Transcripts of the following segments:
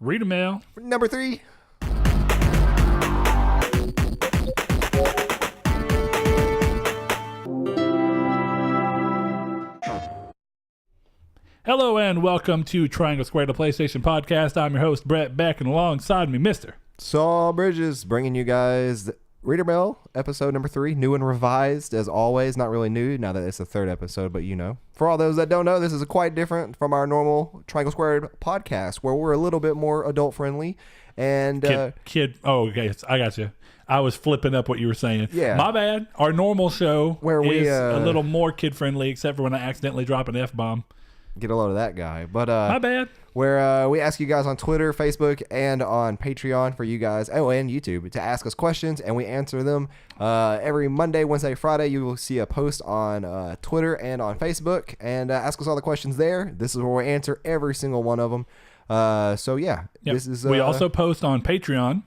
Reader mail. Number 3. Hello and welcome to Triangle Square, the PlayStation Podcast. I'm your host, Brett Beck, and alongside me, Mr. Saul Bridges, bringing you guys Reader Mail, episode number 3, new and revised as always. Not really new now that it's the 3rd episode, but you know. For all those that don't know, this is quite different from our normal Triangle Squared podcast, where we're a little bit more adult friendly. And Kid. Oh, okay. I got you. I was flipping up what you were saying. Yeah. My bad. Our normal show where we is a little more kid friendly, except for when I accidentally drop an F-bomb. Get a load of that guy. But my bad. Where we ask you guys on Twitter, Facebook, and on Patreon for you guys, and YouTube, to ask us questions, and we answer them. Every Monday, Wednesday, Friday, you will see a post on Twitter and on Facebook, and ask us all the questions there. This is where we answer every single one of them. So yeah, Yep. This is. We also post on Patreon.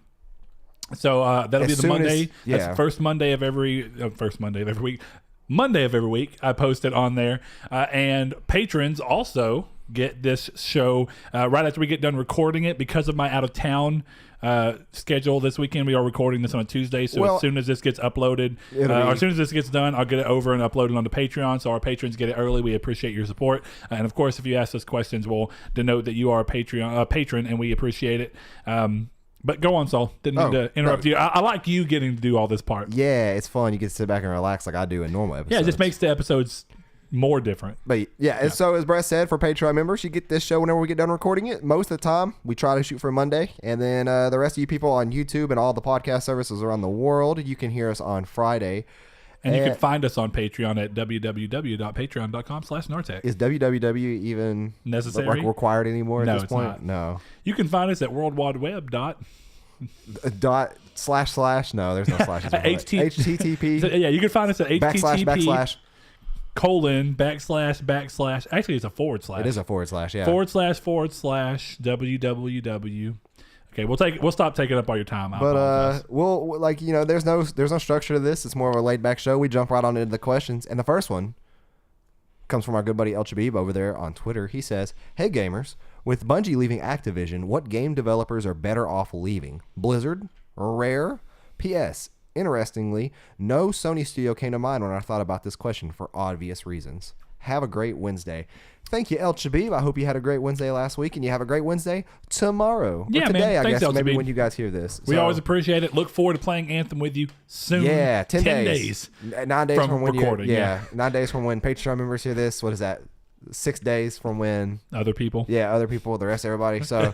So that'll be the Monday. That's the first Monday of every week. Monday of every week, I post it on there. And patrons also get this show right after we get done recording it. Because of my out-of-town schedule this weekend, we are recording this on a Tuesday. So as soon as this gets uploaded, or as soon as this gets done, I'll get it over and upload it onto Patreon. So our patrons get it early. We appreciate your support. And of course, if you ask us questions, we'll denote that you are a patron, and we appreciate it. But go on, Saul. Didn't mean to interrupt you. I like you getting to do all this part. Yeah, it's fun. You get to sit back and relax like I do in normal episodes. Yeah, it just makes the episodes more different. But yeah, and so as Brett said, for Patreon members, you get this show whenever we get done recording it. Most of the time, we try to shoot for Monday. And then the rest of you people on YouTube and all the podcast services around the world, you can hear us on Friday. And you can find us on Patreon at www.patreon.com/Nartech. Is www even necessary? Required anymore at this point? Not. No. You can find us at worldwideweb. / No, there's no slashes. HTTP. So, yeah, you can find us at http // Actually, it's a // It is a / yeah. / www. Okay, we'll stop taking up all your time. But we'll there's no structure to this. It's more of a laid back show. We jump right on into the questions, and the first one comes from our good buddy El Chabib over there on Twitter. He says, "Hey gamers, with Bungie leaving Activision, what game developers are better off leaving? Blizzard, Rare? P.S. Interestingly, no Sony studio came to mind when I thought about this question for obvious reasons. Have a great Wednesday." Thank you, El Chabib. I hope you had a great Wednesday last week, and you have a great Wednesday tomorrow. Yeah, or today, man. Thanks, I guess, El maybe Chabib. when you guys hear this. We always appreciate it. Look forward to playing Anthem with you soon. Yeah, 10 days. 9 days from when recording. Yeah, 9 days from when Patreon members hear this. What is that? 6 days from when other people. Yeah, other people. The rest of everybody. So,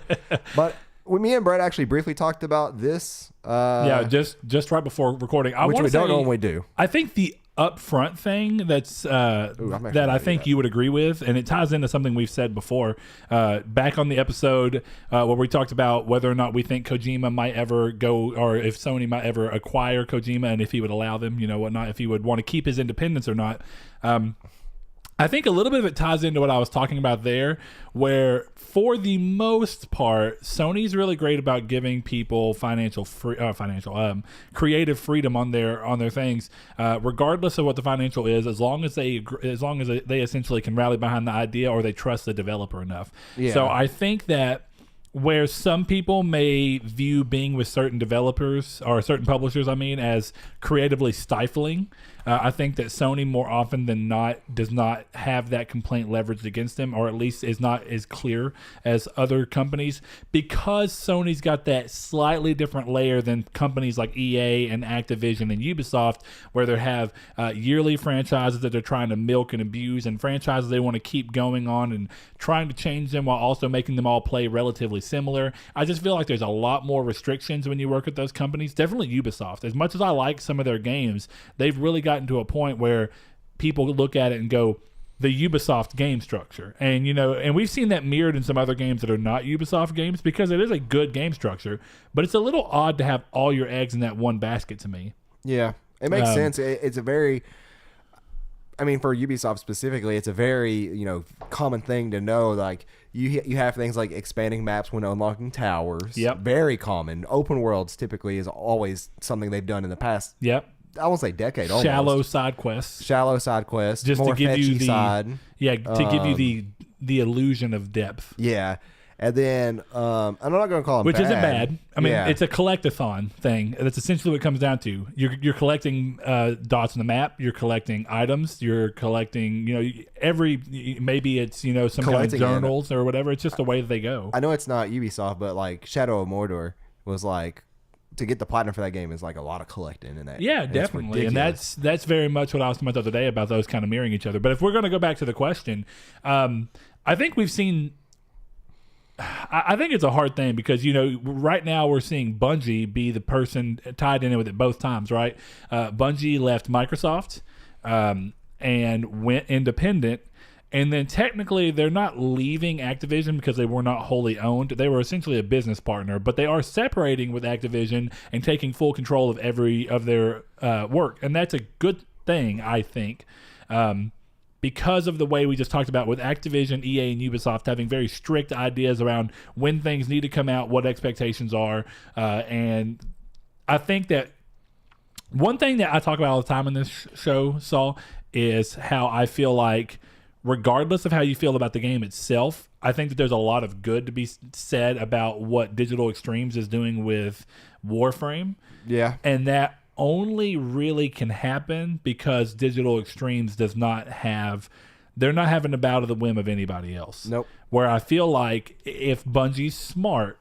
but me and Brett actually briefly talked about this. Just right before recording. Which we don't normally do. I think the upfront thing that's that I think you would agree with, and it ties into something we've said before back on the episode where we talked about whether or not we think Kojima might ever go, or if Sony might ever acquire Kojima, and if he would allow them, whatnot, if he would want to keep his independence or not. I think a little bit of it ties into what I was talking about there, where for the most part, Sony's really great about giving people creative freedom on their things, regardless of what the financial is, as long as they essentially can rally behind the idea or they trust the developer enough. Yeah. So I think that where some people may view being with certain developers or certain publishers, as creatively stifling, I think that Sony more often than not does not have that complaint leveraged against them, or at least is not as clear as other companies, because Sony's got that slightly different layer than companies like EA and Activision and Ubisoft, where they have yearly franchises that they're trying to milk and abuse, and franchises they want to keep going on and trying to change them while also making them all play relatively similar. I just feel like there's a lot more restrictions when you work at those companies. Definitely Ubisoft. As much as I like some of their games, they've really gotten to a point where people look at it and go, the Ubisoft game structure. And, and we've seen that mirrored in some other games that are not Ubisoft games, because it is a good game structure, but it's a little odd to have all your eggs in that one basket to me. Yeah, it makes sense. It's a very... for Ubisoft specifically, it's a very, common thing to know. Like, you have things like expanding maps when unlocking towers. Yep. Very common. Open worlds typically is always something they've done in the past. Yep. I won't say decade. Almost. Shallow side quests. Just more to give you to give you the illusion of depth. Yeah. And then I'm not going to call them which bad. isn't bad. I mean, it's a collectathon thing. That's essentially what it comes down to. You're collecting dots on the map. You're collecting items. You're collecting, maybe it's, some kind of journals or whatever. It's just the way that they go. I know it's not Ubisoft, but like Shadow of Mordor was like, to get the platinum for that game is like a lot of collecting in that. Yeah, definitely. And that's very much what I was talking about the other day about those kind of mirroring each other. But if we're going to go back to the question, I think we've seen... I think it's a hard thing because, right now we're seeing Bungie be the person tied in with it both times, right? Bungie left Microsoft and went independent. And then technically they're not leaving Activision because they were not wholly owned. They were essentially a business partner, but they are separating with Activision and taking full control of every of their work. And that's a good thing, I think. Because of the way we just talked about with Activision, EA, and Ubisoft having very strict ideas around when things need to come out, what expectations are. And I think that one thing that I talk about all the time in this show, Saul, is how I feel like regardless of how you feel about the game itself, I think that there's a lot of good to be said about what Digital Extremes is doing with Warframe. Yeah. And that only really can happen because Digital Extremes they're not having to bow to the whim of anybody else. Nope. Where I feel like if Bungie's smart,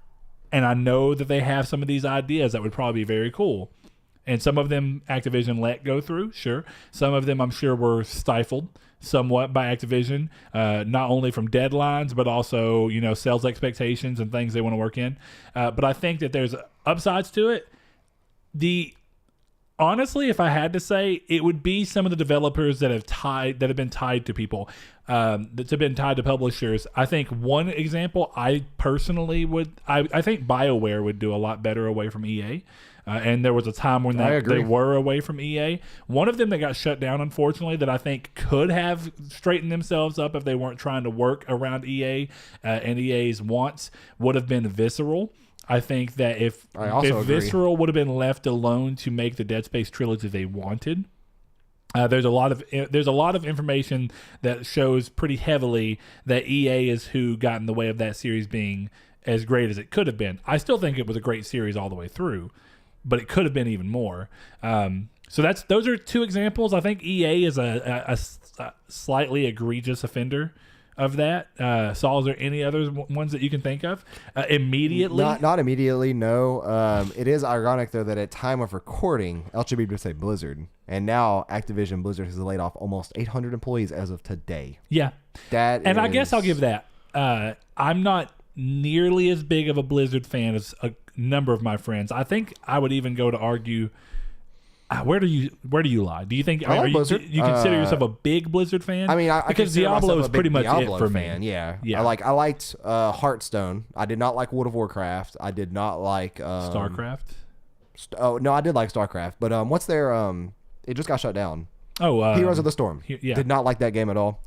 and I know that they have some of these ideas that would probably be very cool, and some of them Activision let go through, sure. Some of them I'm sure were stifled somewhat by Activision, not only from deadlines, but also, sales expectations and things they want to work in. But I think that there's upsides to it. Honestly, if I had to say, it would be some of the developers that have been tied to people, that have been tied to publishers. I think one example, I personally I think Bioware would do a lot better away from EA. And there was a time when they were away from EA. One of them that got shut down, unfortunately, that I think could have straightened themselves up if they weren't trying to work around EA and EA's wants, would have been Visceral. I think that if Visceral would have been left alone to make the Dead Space trilogy they wanted, there's a lot of information that shows pretty heavily that EA is who got in the way of that series being as great as it could have been. I still think it was a great series all the way through, but it could have been even more. So those are two examples. I think EA is a slightly egregious offender of that. Saul, is there any other ones that you can think of immediately? Not immediately, no. It is ironic, though, that at time of recording, LGB would say Blizzard, and now Activision Blizzard has laid off almost 800 employees as of today. Yeah. I guess I'll give that. I'm not nearly as big of a Blizzard fan as a number of my friends. I think I would even go to argue... Where do you lie? Do you think you consider yourself a big Blizzard fan? I mean, because Diablo is pretty much it for fan, me. Yeah. I liked Hearthstone. I did not like World of Warcraft. I did not like StarCraft. No, I did like StarCraft. But what's their it just got shut down. Heroes of the Storm. Did not like that game at all.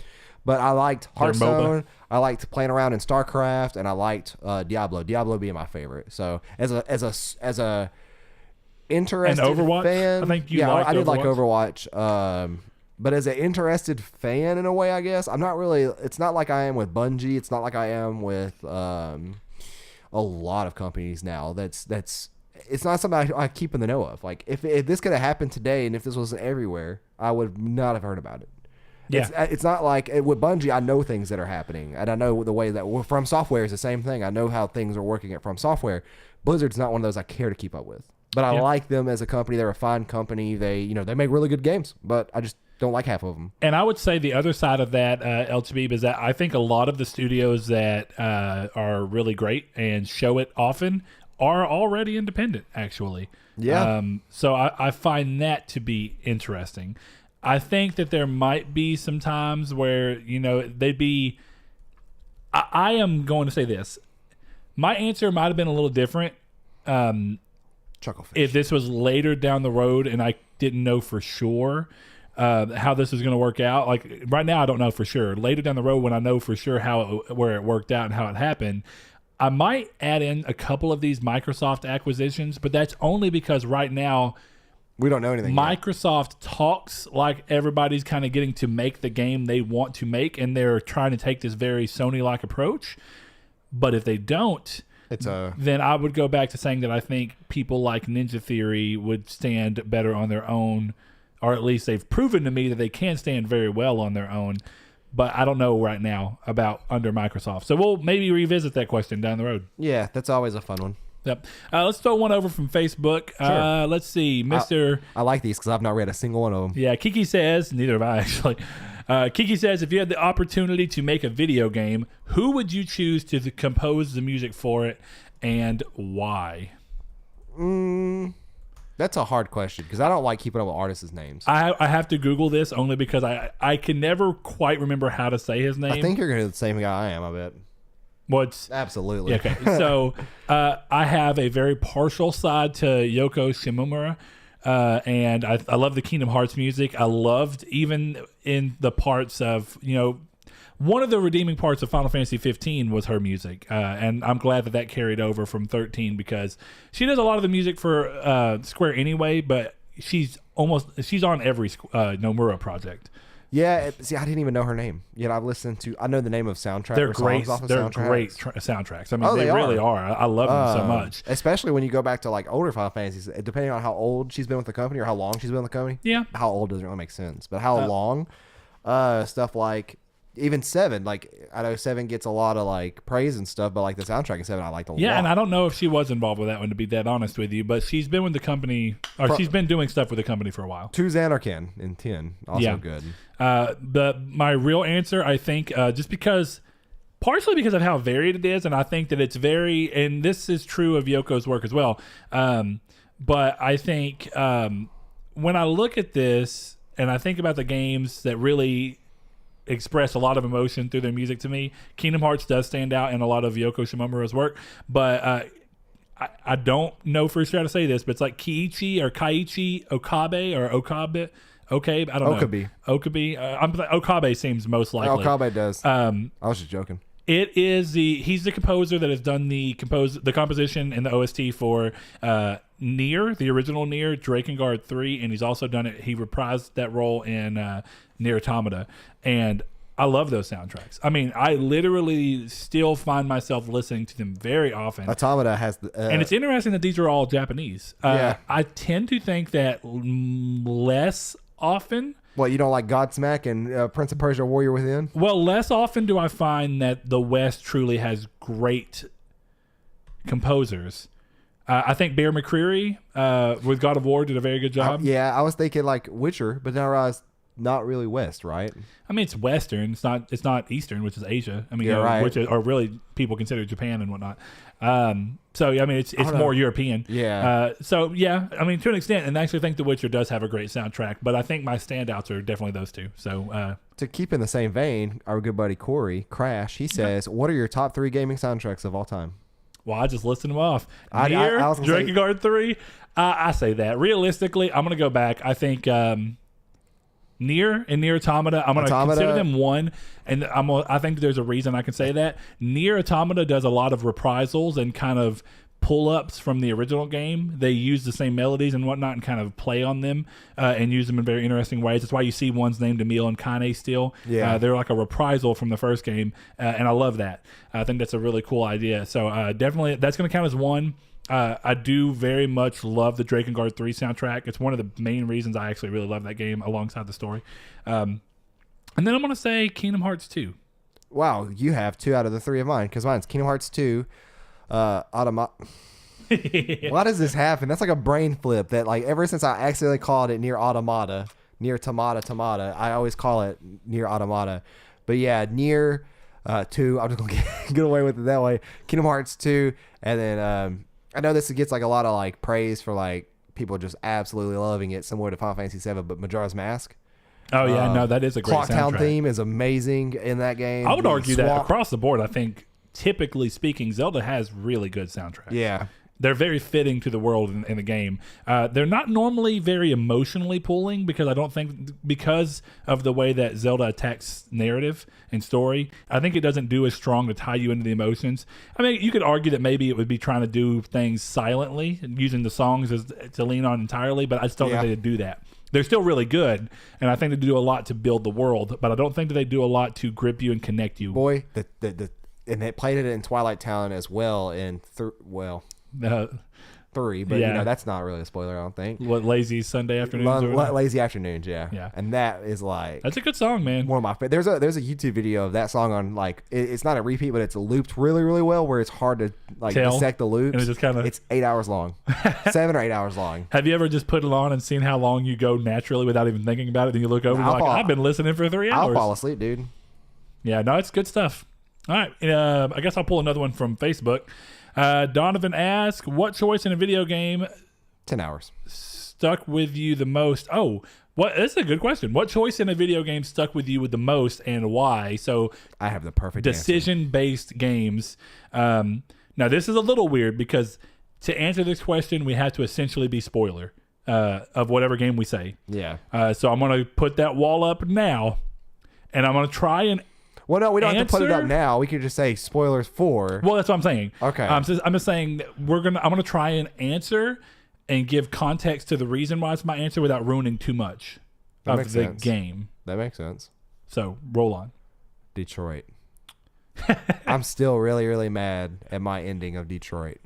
But I liked Hearthstone. I liked playing around in StarCraft, and I liked Diablo. Diablo being my favorite. So as a interested Overwatch fan, I think I did like Overwatch. But as an interested fan, in a way, I guess I'm not really. It's not like I am with Bungie. It's not like I am with a lot of companies now. That's it's not something I keep in the know of. Like if this could have happened today, and if this wasn't everywhere, I would not have heard about it. Yeah, it's not like with Bungie. I know things that are happening, and I know the way that From Software is the same thing. I know how things are working at From Software. Blizzard's not one of those I care to keep up with. But I like them as a company. They're a fine company. They make really good games, but I just don't like half of them. And I would say the other side of that, El Chabib, is that I think a lot of the studios that are really great and show it often are already independent, actually. Yeah. So I find that to be interesting. I think that there might be some times where, they'd be... I am going to say this. My answer might have been a little different. If this was later down the road and I didn't know for sure how this is going to work out. Like right now, I don't know for sure. Later down the road, when I know for sure where it worked out and how it happened, I might add in a couple of these Microsoft acquisitions, but that's only because right now we don't know anything. Microsoft talks like everybody's kind of getting to make the game they want to make, and they're trying to take this very Sony-like approach. But if they don't, then I would go back to saying that I think people like Ninja Theory would stand better on their own, or at least they've proven to me that they can stand very well on their own. But I don't know right now about under Microsoft. So we'll maybe revisit that question down the road. Yeah, that's always a fun one. Yep. Let's throw one over from Facebook. Sure. Let's see. Mr. I like these because I've not read a single one of them. Yeah, Kiki says, neither have I actually. Kiki says, if you had the opportunity to make a video game, who would you choose to compose the music for it and why? That's a hard question because I don't like keeping up with artists' names. I have to Google this only because I can never quite remember how to say his name. I think you're going to do the same guy I am, I bet. What's absolutely yeah, okay? So I have a very partial side to Yoko Shimomura, and I love the Kingdom Hearts music. I loved even in the parts of one of the redeeming parts of Final Fantasy 15 was her music, and I'm glad that carried over from 13 because she does a lot of the music for Square anyway, but she's on every Nomura project. Yeah, see, I didn't even know her name. Yet I know the name of soundtracks. They're great. Songs off of They're soundtracks. great soundtracks. I mean, they really are. I love them so much. Especially when you go back to like older Final Fantasies, depending on how old she's been with the company or how long she's been with the company. Yeah. How old doesn't really make sense, but how long? Stuff like even 7. Like I know 7 gets a lot of like praise and stuff, but like the soundtrack in 7, I liked a lot. Yeah, and I don't know if she was involved with that one, to be dead honest with you, but she's been with the company, or she's been doing stuff with the company for a while. 2 Xanarkin in 10, also good. But my real answer, I think, partially because of how varied it is, and I think that it's and this is true of Yoko's work as well. But I think when I look at this and I think about the games that really express a lot of emotion through their music to me, Kingdom Hearts does stand out in a lot of Yoko Shimomura's work, but I don't know for sure how to say this, but it's like Keiichi or Kaiichi Okabe or Okabe. Okay, I don't know. Okabe. Okabe seems most likely. Okabe does. I was just joking. It is he's the composer that has done the composition and the OST for Nier, the original Nier, Drakengard 3, and he's also done it. He reprised that role in Nier Automata, and I love those soundtracks. I mean, I literally still find myself listening to them very often. Automata has and it's interesting that these are all Japanese. I tend to think that less often. What, you don't like Godsmack and Prince of Persia Warrior Within? Well, less often do I find that the West truly has great composers. I think Bear McCreary with God of War did a very good job. I was thinking like Witcher, but then I realized not really West, right? I mean, it's Western. It's not Eastern, which is Asia. I mean, right. Which are really people consider Japan and whatnot. So I mean, it's more European. Yeah. So yeah, I mean, to an extent, and I actually think The Witcher does have a great soundtrack, but I think my standouts are definitely those two. So to keep in the same vein, our good buddy Corey Crash, he says, "What are your top 3 gaming soundtracks of all time?" Well, I just listed them off. Nier, Drakengard 3. I say that realistically, I'm gonna go back. I think. Nier and Nier Automata, I'm going to consider them one, and I think there's a reason I can say that. Nier Automata does a lot of reprisals and kind of pull-ups from the original game. They use the same melodies and whatnot and kind of play on them and use them in very interesting ways. That's why you see one's named Emil and Kane still. Yeah. They're like a reprisal from the first game, and I love that. I think that's a really cool idea. So definitely that's going to count as one. I do very much love the Drakengard 3 soundtrack. It's one of the main reasons I actually really love that game alongside the story. And then I'm going to say Kingdom Hearts 2. Wow, you have 2 out of the 3 of mine, because mine's Kingdom Hearts 2, Automata. Why does this happen? That's like a brain flip that like ever since I accidentally called it Nier Automata, Nier Tamata, I always call it Nier Automata. But yeah, Nier 2, I'm just going to get away with it that way. Kingdom Hearts 2, and then... I know this gets like a lot of like praise for like people just absolutely loving it, similar to Final Fantasy 7, but Majora's Mask. Oh yeah, no, that is a great Clock Town soundtrack. theme is amazing in that game. I would argue that across the board, I think typically speaking, Zelda has really good soundtracks. Yeah. They're very fitting to the world in the game. They're not normally very emotionally pulling because of the way that Zelda attacks narrative and story. I think it doesn't do as strong to tie you into the emotions. I mean, you could argue that maybe it would be trying to do things silently, using the songs to lean on entirely, but I just don't think they do that. They're still really good, and I think they do a lot to build the world, but I don't think that they do a lot to grip you and connect you. Boy, and they played it in Twilight Town as well in three, but that's not really a spoiler, I don't think. What, Lazy Sunday Afternoons? Lazy Afternoons, yeah. Yeah. And that is like... That's a good song, man. One of my favorite. There's a YouTube video of that song on, like, it's not a repeat, but it's looped really, really well, where it's hard to, like, dissect the loops. And it's just kind of... It's 8 hours long. 7 or 8 hours long. Have you ever just put it on and seen how long you go naturally without even thinking about it? Then you look over and you're like, I've been listening for 3 hours. I'll fall asleep, dude. Yeah, no, it's good stuff. All right. I guess I'll pull another one from Facebook. Donovan asks, what choice in a video game 10 hours stuck with you the most? Oh, that's a good question. What choice in a video game stuck with you the most and why? So I have the perfect decision-based games. Now, this is a little weird because to answer this question, we have to essentially be spoiler of whatever game we say. Yeah. So I'm going to put that wall up now, and I'm going to try and Well, no, we don't have to put it up now. We could just say spoilers for. Well, that's what I'm saying. Okay. I'm just saying I'm gonna try and answer and give context to the reason why it's my answer without ruining too much of the game. That makes sense. So roll on. Detroit. I'm still really, really mad at my ending of Detroit,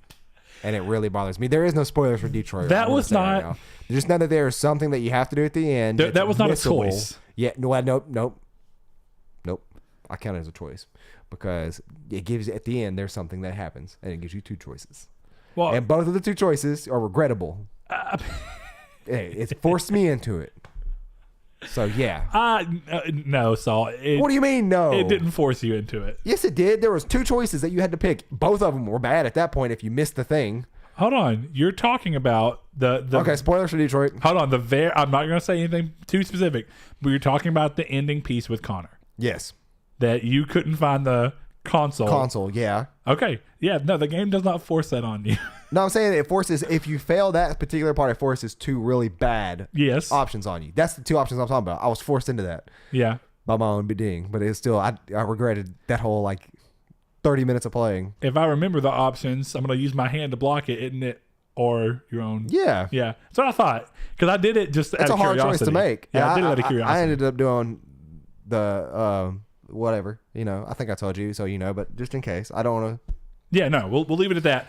and it really bothers me. There is no spoilers for Detroit. That was not. Right, just know that there is something that you have to do at the end. That was not a choice. Yeah. Nope. I count it as a choice because it gives at the end there's something that happens and it gives you two choices. Well, and both of the two choices are regrettable. It's forced me into it. So yeah. No, Saul. What do you mean no? It didn't force you into it. Yes, it did. There was two choices that you had to pick. Both of them were bad at that point if you missed the thing. Hold on. You're talking about the okay, spoilers for Detroit. Hold on. I'm not going to say anything too specific, but you're talking about the ending piece with Connor. Yes. That you couldn't find the console. Yeah. Okay. Yeah, no, the game does not force that on you. No, I'm saying it forces, if you fail that particular part, it forces two really bad options on you. That's the two options I'm talking about. I was forced into that. Yeah. By my own bidding. But it's still, I regretted that whole, 30 minutes of playing. If I remember the options, I'm going to use my hand to block it, isn't it? Or your own. Yeah. Yeah. That's what I thought. Because I did it just out of curiosity. It's a hard choice to make. Yeah, I did it out of curiosity. I ended up doing the... whatever, I think I told you, so but just in case, I don't want to. Yeah, no, we'll leave it at that.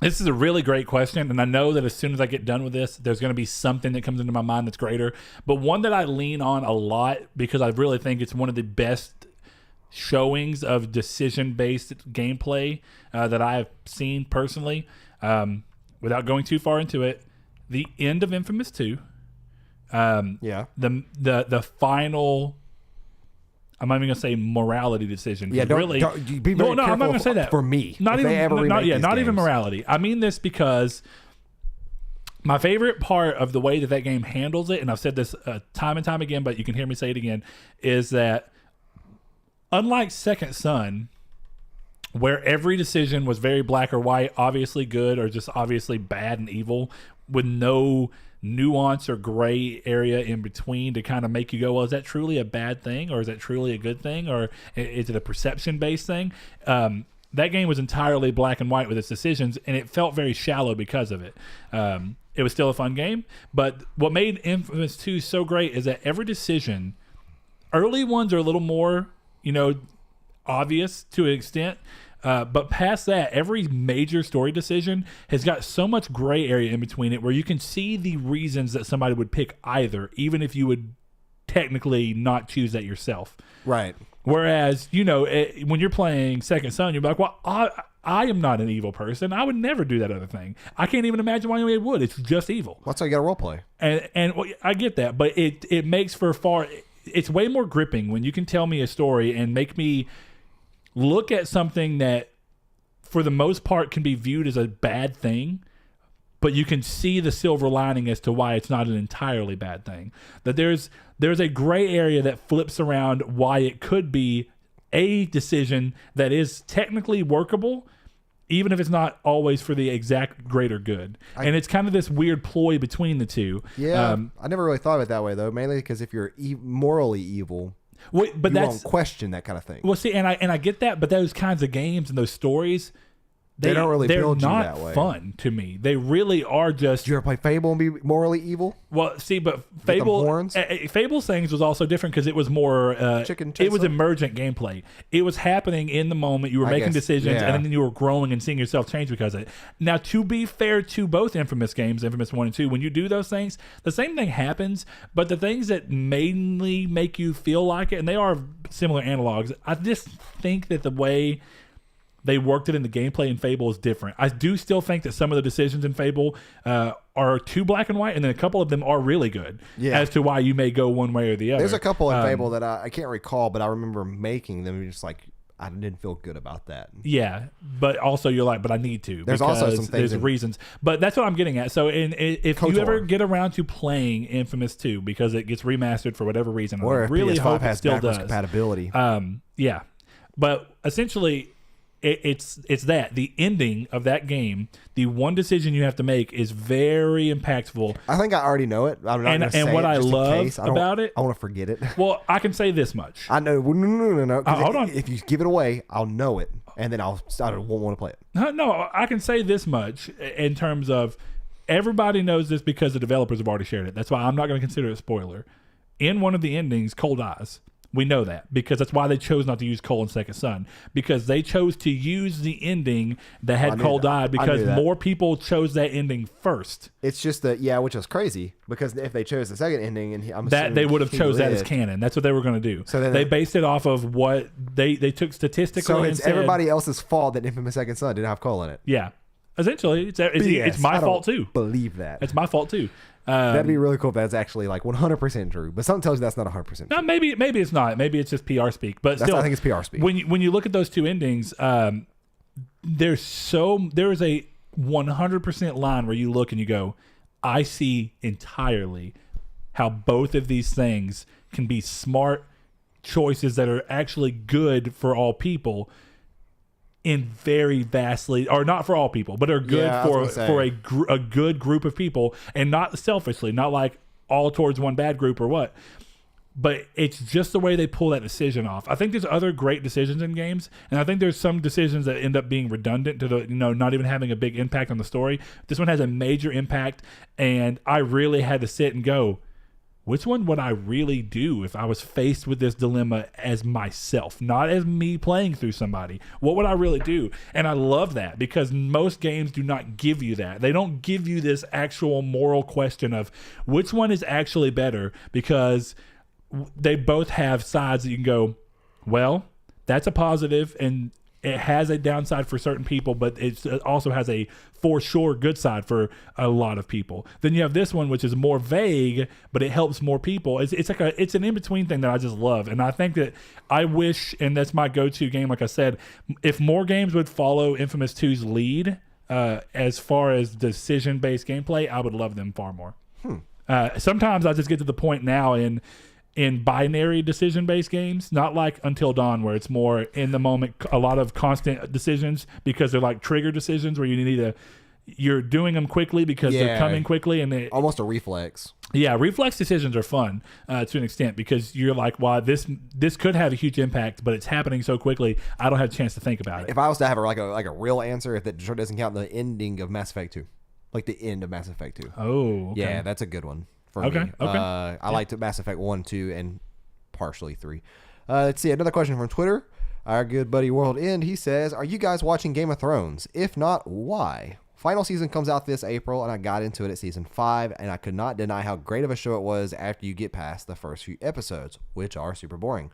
This is a really great question, and I know that as soon as I get done with this, there's going to be something that comes into my mind that's greater. But one that I lean on a lot because I really think it's one of the best showings of decision-based gameplay that I've seen personally. Without going too far into it, the end of Infamous 2. The final. I'm not even gonna say morality decision. Yeah, don't be very careful. I'm not gonna say that for me. Not even morality. I mean this because my favorite part of the way that game handles it, and I've said this time and time again, but you can hear me say it again, is that unlike Second Son, where every decision was very black or white, obviously good or just obviously bad and evil, with no nuance or gray area in between to kind of make you go, well, is that truly a bad thing or is that truly a good thing or is it a perception based thing? That game was entirely black and white with its decisions, and it felt very shallow because of it. It was still a fun game, but what made Infamous 2 so great is that every decision, early ones are a little more obvious to an extent, but past that, every major story decision has got so much gray area in between it where you can see the reasons that somebody would pick either, even if you would technically not choose that yourself. Right. Whereas, when you're playing Second Son, you're like, well, I am not an evil person. I would never do that other thing. I can't even imagine why anybody would. It's just evil. That's why you got to role play. And I get that, but it makes for it's way more gripping when you can tell me a story and make me look at something that for the most part can be viewed as a bad thing, but you can see the silver lining as to why it's not an entirely bad thing. That there's a gray area that flips around why it could be a decision that is technically workable, even if it's not always for the exact greater good. And it's kind of this weird ploy between the two. Yeah, I never really thought of it that way, though, mainly because if you're morally evil... but you won't question that kind of thing. Well, see, and I get that, but those kinds of games and those stories They don't really they're build you not that way. Fun to me. They really are just. Did you ever play Fable and be morally evil? Well, see, but horns? Fable's things was also different because it was more. Chicken it was chaser? emergent gameplay. It was happening in the moment. You were making decisions, and then you were growing and seeing yourself change because of it. Now, to be fair to both Infamous games, Infamous 1 and 2, when you do those things, the same thing happens, but the things that mainly make you feel like it, and they are similar analogs, I just think that the way they worked it in the gameplay in Fable is different. I do still think that some of the decisions in Fable are too black and white, and then a couple of them are really good as to why you may go one way or the other. There's a couple in Fable that I can't recall, but I remember making them just like, I didn't feel good about that. Yeah, but also you're like, but I need to. There's also some things. There's reasons. But that's what I'm getting at. So if KOTOR. you ever get around to playing Infamous 2, because it gets remastered for whatever reason, Or I if really PS5 hope it has still backwards does. compatibility. Yeah. But essentially, it's that the ending of that game, the one decision you have to make is very impactful. I think I already know it. I'm not gonna say and what it I just in love case. about it, I want to forget it. well, I can say this much. I know. No. Hold on. If you give it away, I'll know it, and then I won't want to play it. No, I can say this much in terms of everybody knows this because the developers have already shared it. That's why I'm not going to consider it a spoiler. In one of the endings, Cole dies. We know that because that's why they chose not to use Cole and Second Son, because they chose to use the ending that had Cole died because more people chose that ending first. It's just that, which is crazy because if they chose the second ending, and I'm that they would have chose that as canon. That's what they were going to do. So they based it off of what they took statistically. So it's everybody else's fault that Infamous Second Son didn't have Cole in it. Yeah, essentially, it's my fault too. Believe that. It's my fault too. That'd be really cool if that's actually like 100% true. But something tells you that's not 100% true. No, maybe it's not. Maybe it's just PR speak. But still, I think it's PR speak. When you look at those two endings, there is a 100% line where you look and you go, I see entirely how both of these things can be smart choices that are actually good for all people. In very vastly, or not for all people, but are good for a good group of people, and not selfishly, not like all towards one bad group or what. But it's just the way they pull that decision off. I think there's other great decisions in games, and I think there's some decisions that end up being redundant to the not even having a big impact on the story. This one has a major impact, and I really had to sit and go, which one would I really do if I was faced with this dilemma as myself, not as me playing through somebody? What would I really do? And I love that because most games do not give you that. They don't give you this actual moral question of which one is actually better, because they both have sides that you can go, well, that's a positive and it has a downside for certain people, but it also has a for sure good side for a lot of people. Then you have this one, which is more vague, but it helps more people. It's an in-between thing that I just love. And I think that I wish, and that's my go-to game, like I said, if more games would follow Infamous 2's lead as far as decision-based gameplay, I would love them far more. Sometimes I just get to the point now in binary decision-based games, not like Until Dawn, where it's more in the moment, a lot of constant decisions because they're like trigger decisions where you're doing them quickly because they're coming quickly, and almost a reflex. Yeah, reflex decisions are fun to an extent because you're like, wow, this could have a huge impact, but it's happening so quickly, I don't have a chance to think about it. If I was to have a real answer, if that sure doesn't count the ending of Mass Effect 2, like the end of Mass Effect 2. Oh, okay. Yeah, that's a good one. For me. I liked Mass Effect 1, 2, and partially 3. Let's see, another question from Twitter. Our good buddy World End, he says, are you guys watching Game of Thrones? If not, why? Final season comes out this April, and I got into it at season 5, and I could not deny how great of a show it was after you get past the first few episodes, which are super boring.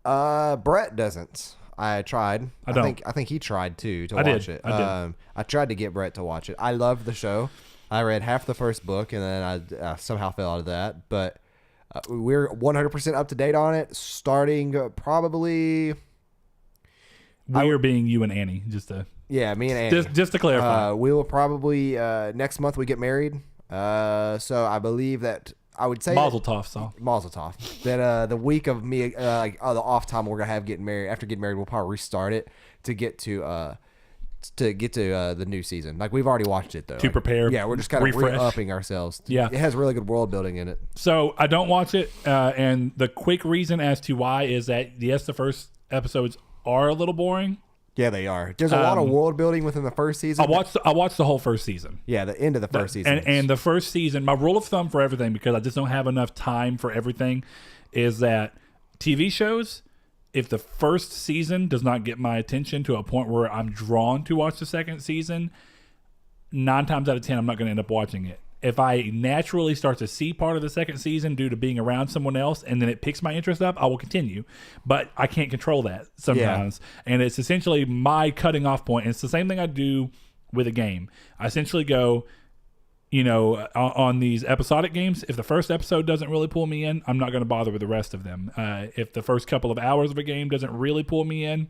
Brett doesn't. I tried. I think he tried too to watch it. I tried to get Brett to watch it. I loved the show. I read half the first book, and then I somehow fell out of that. But we're 100% up to date on it, starting probably... We're being you and Annie, just to... Yeah, me and Annie. Just to clarify. We will probably... next month we get married. So I believe that... I would say... Mazel tov, so. Mazel tov. That the week of me... the off time we're going to have getting married... After getting married, we'll probably restart it to get to the new season. Like, we've already watched it, though. To prepare. Yeah, we're just kind of re-upping ourselves. Yeah. It has really good world building in it. So, I don't watch it, and the quick reason as to why is that, yes, the first episodes are a little boring, Yeah, they are. There's a lot of world building within the first season. I watched the whole first season. Yeah, the end of the first season. And the first season, my rule of thumb for everything, because I just don't have enough time for everything, is that TV shows, if the first season does not get my attention to a point where I'm drawn to watch the second season, 9 times out of 10, I'm not going to end up watching it. If I naturally start to see part of the second season due to being around someone else and then it picks my interest up, I will continue. But I can't control that sometimes. Yeah. And it's essentially my cutting off point. And it's the same thing I do with a game. I essentially go, on these episodic games, if the first episode doesn't really pull me in, I'm not going to bother with the rest of them. If the first couple of hours of a game doesn't really pull me in,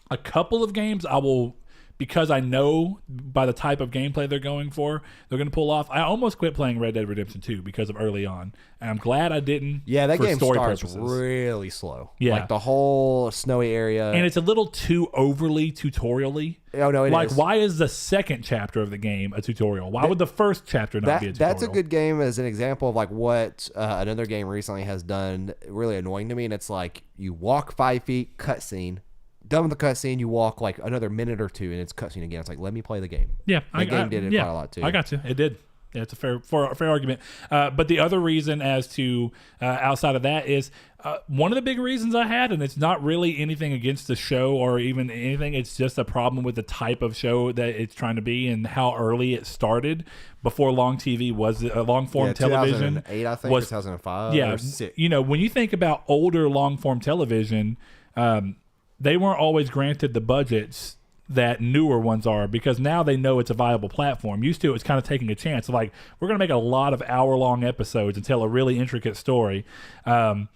a couple of games I will... Because I know by the type of gameplay they're going for, they're going to pull off. I almost quit playing Red Dead Redemption 2 because of early on. And I'm glad I didn't. Yeah, that game starts purposes. Really slow. Yeah. Like the whole snowy area. And it's a little too overly tutorial-y. Oh, no, it is. Why is the second chapter of the game a tutorial? Why would the first chapter not be a tutorial? That's a good game as an example of what another game recently has done really annoying to me. And it's like you walk 5 feet, cutscene. Done with the cutscene, you walk like another minute or two, and it's cutscene again. It's like, let me play the game. Yeah, the game did it quite a lot too. I got you. It did. Yeah, it's a fair argument. But the other reason, as to outside of that, is one of the big reasons I had, and it's not really anything against the show or even anything. It's just a problem with the type of show that it's trying to be and how early it started. Before long TV was long form television. 2008, I think, or 2005. Yeah, or 6. When you think about older long form television. They weren't always granted the budgets that newer ones are, because now they know it's a viable platform. Used to, it was kind of taking a chance. Like, we're going to make a lot of hour-long episodes and tell a really intricate story. And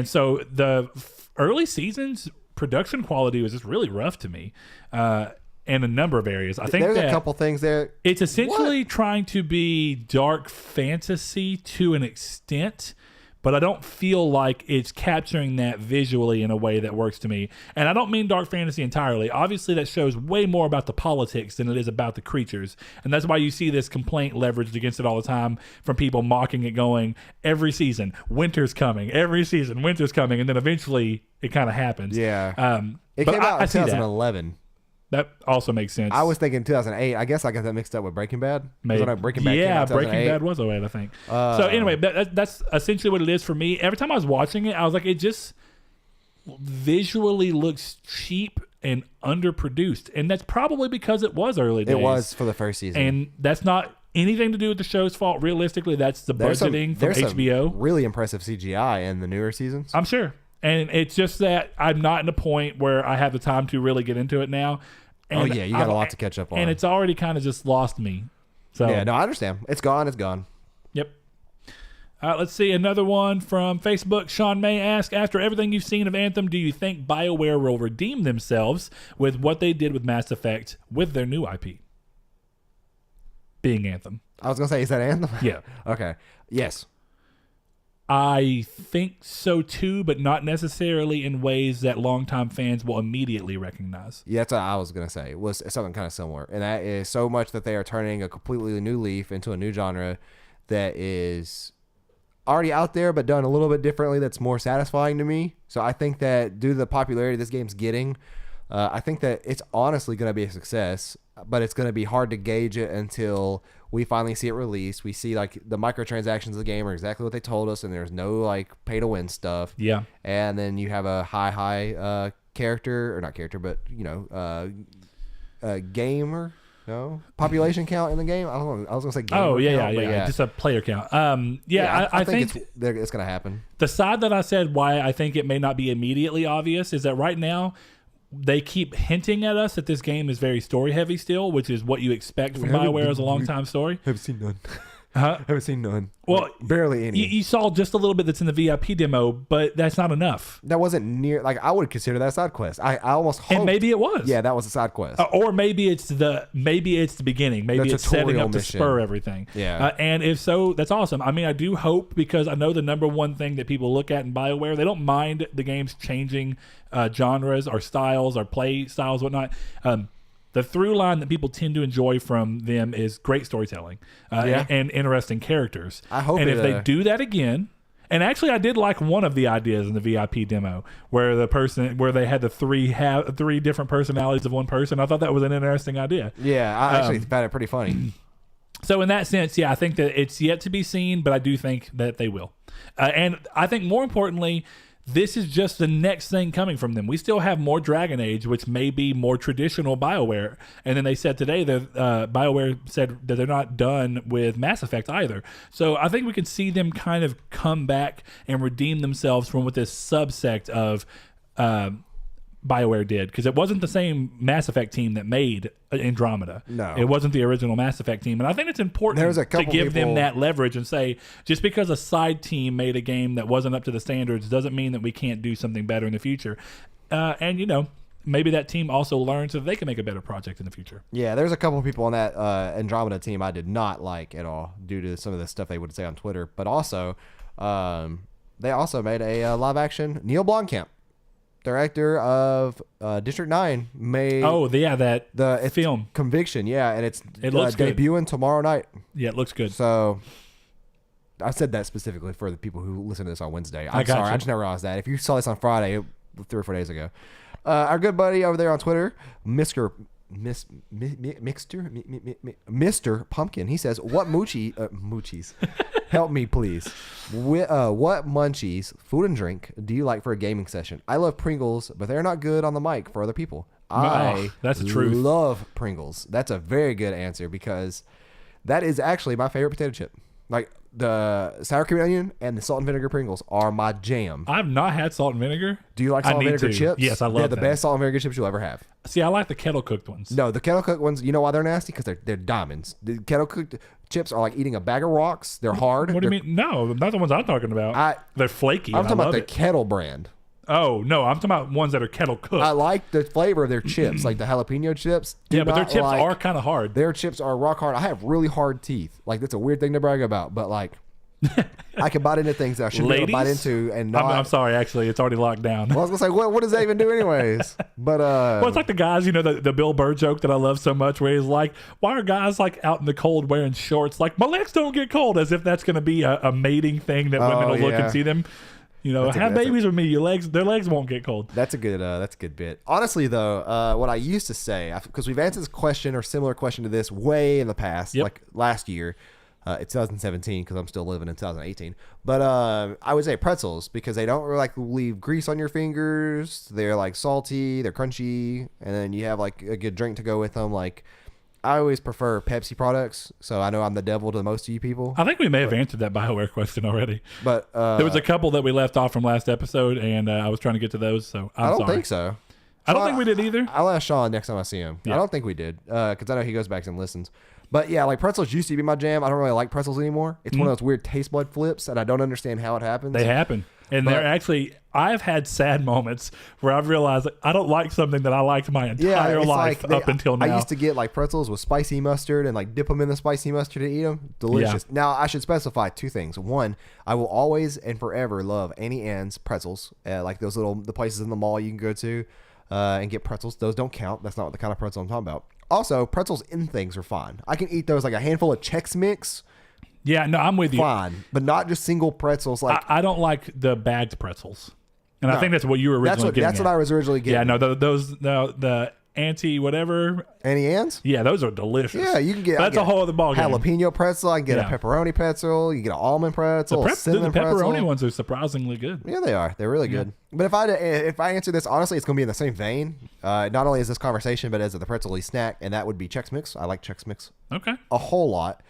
so the early seasons, production quality was just really rough to me in a number of areas. I think there's a couple things there. It's essentially trying to be dark fantasy to an extent, but I don't feel like it's capturing that visually in a way that works to me. And I don't mean dark fantasy entirely. Obviously, that shows way more about the politics than it is about the creatures. And that's why you see this complaint leveraged against it all the time from people mocking it, going, every season, winter's coming. Every season, winter's coming. And then eventually, it kind of happens. Yeah. It came out in 2011. That also makes sense. I was thinking 2008. I guess I got that mixed up with Breaking Bad. Maybe. Breaking Bad Breaking Bad was 08, I think. So anyway, that's essentially what it is for me. Every time I was watching it, I was like, it just visually looks cheap and underproduced. And that's probably because it was early days. It was for the first season. And that's not anything to do with the show's fault. Realistically, that's the budgeting from HBO. Some really impressive CGI in the newer seasons. I'm sure. And it's just that I'm not in a point where I have the time to really get into it now. And you got a lot to catch up on. And it's already kind of just lost me. So yeah, no, I understand. It's gone. It's gone. Yep. Let's see. Another one from Facebook. Sean May asks, after everything you've seen of Anthem, do you think Bioware will redeem themselves with what they did with Mass Effect with their new IP? Being Anthem. I was going to say, is that Anthem? Yeah. Okay. Yes. I think so too, but not necessarily in ways that longtime fans will immediately recognize. Yeah, that's what I was going to say. It was something kind of similar. And that is so much that they are turning a completely new leaf into a new genre that is already out there, but done a little bit differently, that's more satisfying to me. So I think that due to the popularity this game's getting, I think that it's honestly going to be a success, but it's going to be hard to gauge it until we finally see it released. We see like the microtransactions of the game are exactly what they told us, and there's no like pay to win stuff. Yeah. And then you have a high character, or not character, but gamer. No population count in the game. I don't know. I was gonna say gamer. Oh yeah, count, yeah. Just a player count. I think it's gonna happen. The side that I said why I think it may not be immediately obvious is that right now they keep hinting at us that this game is very story heavy still, which is what you expect from Bioware as a long time story. Haven't seen none. Haven't seen none. Well, like, barely any. You saw just a little bit that's in the VIP demo, but that's not enough. That wasn't near. Like I would consider that a side quest. I almost hoped. And maybe it was. Yeah, that was a side quest. Or maybe it's the beginning. Maybe it's setting up to spur everything. Yeah. And if so, that's awesome. I mean, I do hope, because I know the number one thing that people look at in BioWare, they don't mind the games changing genres or styles or play styles, whatnot. The through line that people tend to enjoy from them is great storytelling and interesting characters. I hope if they do that again, And actually, I did like one of the ideas in the VIP demo where they had the three different personalities of one person. I thought that was an interesting idea. Yeah, I actually found it pretty funny. So in that sense, yeah, I think that it's yet to be seen, but I do think that they will. And I think more importantly, this is just the next thing coming from them. We still have more Dragon Age, which may be more traditional Bioware. And then they said today that Bioware said that they're not done with Mass Effect either. So I think we can see them kind of come back and redeem themselves from what this subsect of Bioware did, because it wasn't the same Mass Effect team that made Andromeda. No, it wasn't the original Mass Effect team, and I think it's important to give them that leverage and say, just because a side team made a game that wasn't up to the standards doesn't mean that we can't do something better in the future. And maybe that team also learns so that they can make a better project in the future. Yeah, there's a couple of people on that Andromeda team I did not like at all due to some of the stuff they would say on Twitter, but also they also made a live action. Neil Blomkamp, director of District 9, made the film Conviction, and it looks debuting tomorrow night. Yeah, it looks good. So I said that specifically for the people who listen to this on Wednesday. I'm sorry, I just never realized that. If you saw this on Friday, 3 or 4 days ago, our good buddy over there on Twitter, Mr. Pumpkin, he says, "What moochies? Help me, please. What munchies, food and drink, do you like for a gaming session? I love Pringles, but they're not good on the mic for other people. That's the truth. Love Pringles." That's a very good answer because that is actually my favorite potato chip. Like the sour cream and onion and the salt and vinegar Pringles are my jam. I've not had salt and vinegar. Do you like salt and vinegar chips? Yes, I love them. They're the best salt and vinegar chips you'll ever have. See, I like the kettle cooked ones. No, the kettle cooked ones, you know why they're nasty? Because they're diamonds. The kettle cooked chips are like eating a bag of rocks. They're hard. What do you mean? No, not the ones I'm talking about. They're flaky. I'm talking about the kettle brand. Oh, no, I'm talking about ones that are kettle cooked. I like the flavor of their chips, like the jalapeno chips. Yeah, but their chips are kind of hard. Their chips are rock hard. I have really hard teeth. Like, that's a weird thing to brag about, but like, I can bite into things that I shouldn't be able to bite into and not. I'm sorry, actually, it's already locked down. Well, I was going to say, what does that even do anyways? But well, it's like the guys, the Bill Burr joke that I love so much where he's like, why are guys like out in the cold wearing shorts? Like, my legs don't get cold, as if that's going to be a mating thing that women will look and see them. Have babies with me. Their legs won't get cold. That's a good bit. Honestly, though, what I used to say, because we've answered this question or similar question to this way in the past, like last year, it's 2017 because I'm still living in 2018. But I would say pretzels because they don't really leave grease on your fingers. They're like salty, they're crunchy, and then you have like a good drink to go with them. Like, I always prefer Pepsi products, so I know I'm the devil to most of you people. I think we may have answered that Bioware question already. But there was a couple that we left off from last episode, and I was trying to get to those, so I'm sorry. I don't think so. I don't think we did either. I'll ask Sean next time I see him. Yeah. I don't think we did, because I know he goes back and listens. But yeah, like pretzels used to be my jam. I don't really like pretzels anymore. It's one of those weird taste bud flips, and I don't understand how it happens. They happen. And they're actually, I've had sad moments where I've realized I don't like something that I liked my entire life up until now. I used to get like pretzels with spicy mustard and like dip them in the spicy mustard to eat them. Delicious. Yeah. Now, I should specify 2 things. One, I will always and forever love Annie Ann's pretzels, like those the places in the mall you can go to and get pretzels. Those don't count. That's not the kind of pretzel I'm talking about. Also, pretzels in things are fine. I can eat those like a handful of Chex Mix. Yeah, no, I'm with you. Fine, but not just single pretzels. Like I don't like the bagged pretzels, and I think that's what you were originally getting. That's what I was originally getting. Yeah, no, the Annie whatever. Annie Ann's? Yeah, those are delicious. Yeah, you can get. That's a whole other ballgame. Jalapeno pretzel. I can get a pepperoni pretzel. You get an almond pretzel. The pepperoni ones are surprisingly good. Yeah, they are. They're really good. But if I answer this honestly, it's going to be in the same vein. Not only is this conversation, but as the pretzel-y snack, and that would be Chex Mix. I like Chex Mix. Okay. A whole lot.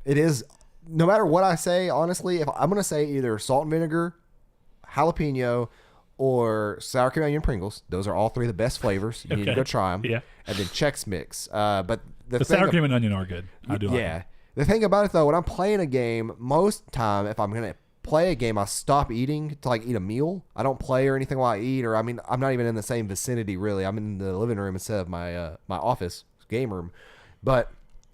It is, no matter what I say, honestly, if I'm going to say either salt and vinegar, jalapeno, or sour cream onion Pringles, those are all 3 of the best flavors. You need to go try them. Yeah. And then Chex Mix. But the sour cream and onion are good. I do like them. Yeah. The thing about it, though, when I'm playing a game, most time, if I'm going to play a game, I stop eating to eat a meal. I don't play or anything while I eat, or I'm not even in the same vicinity, really. I'm in the living room instead of my office, game room. But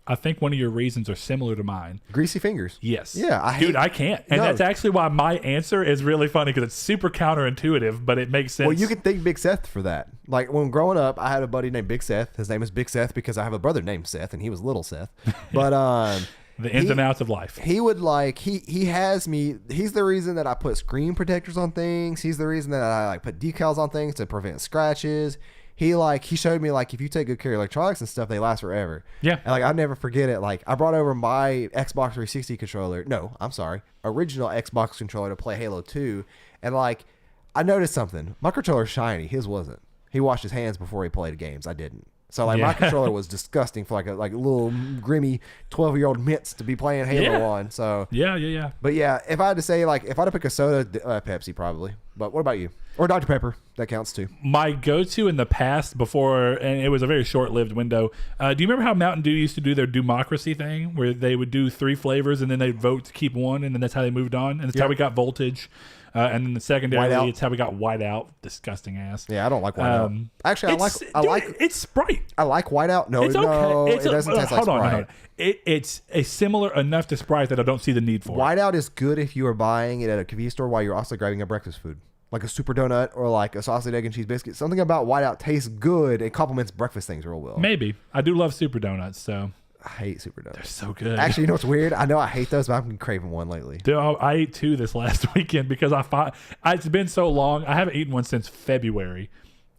I think one of your reasons are similar to mine. Greasy fingers. Yes. Yeah. I can't. And that's actually why my answer is really funny because it's super counterintuitive, but it makes sense. Well, you can thank Big Seth for that. Like when growing up, I had a buddy named Big Seth. His name is Big Seth because I have a brother named Seth and he was Little Seth. But The ins and outs of life. He would like he has me. He's the reason that I put screen protectors on things. He's the reason that I like put decals on things to prevent scratches. He showed me like if you take good care of electronics and stuff, they last forever. Yeah. And like I'll never forget it. Like I brought over my Xbox 360 controller. No, I'm sorry, original Xbox controller to play Halo 2, and like I noticed something. My controller's shiny. His wasn't. He washed his hands before he played games. I didn't. So like my controller was disgusting for like a little grimy 12-year-old mitts to be playing Halo on. So yeah. But yeah, if I had to say like if I had to pick a soda, Pepsi probably. But what about you? Or Dr. Pepper? That counts too. My go-to in the past before, and it was a very short-lived window. Do you remember how Mountain Dew used to do their democracy thing, where they would do 3 flavors and then they'd vote to keep one, and then that's how they moved on, and that's how we got Voltage. And then the secondary, it's how we got Whiteout. Disgusting ass. Yeah, I don't like Whiteout. Actually, I like it's Sprite. I like Whiteout. No, it's okay. No, it doesn't taste like Sprite. Hold on. It's a similar enough to Sprite that I don't see the need for. Whiteout is good if you are buying it at a convenience store while you're also grabbing a breakfast food, like a super donut or like a sausage, egg, and cheese biscuit. Something about Whiteout tastes good. It complements breakfast things real well. Maybe. I do love super donuts, so. I hate super donuts. They're so good. Actually, you know what's weird? I know I hate those, but I've been craving one lately. Dude, I ate 2 this last weekend because it's been so long. I haven't eaten one since February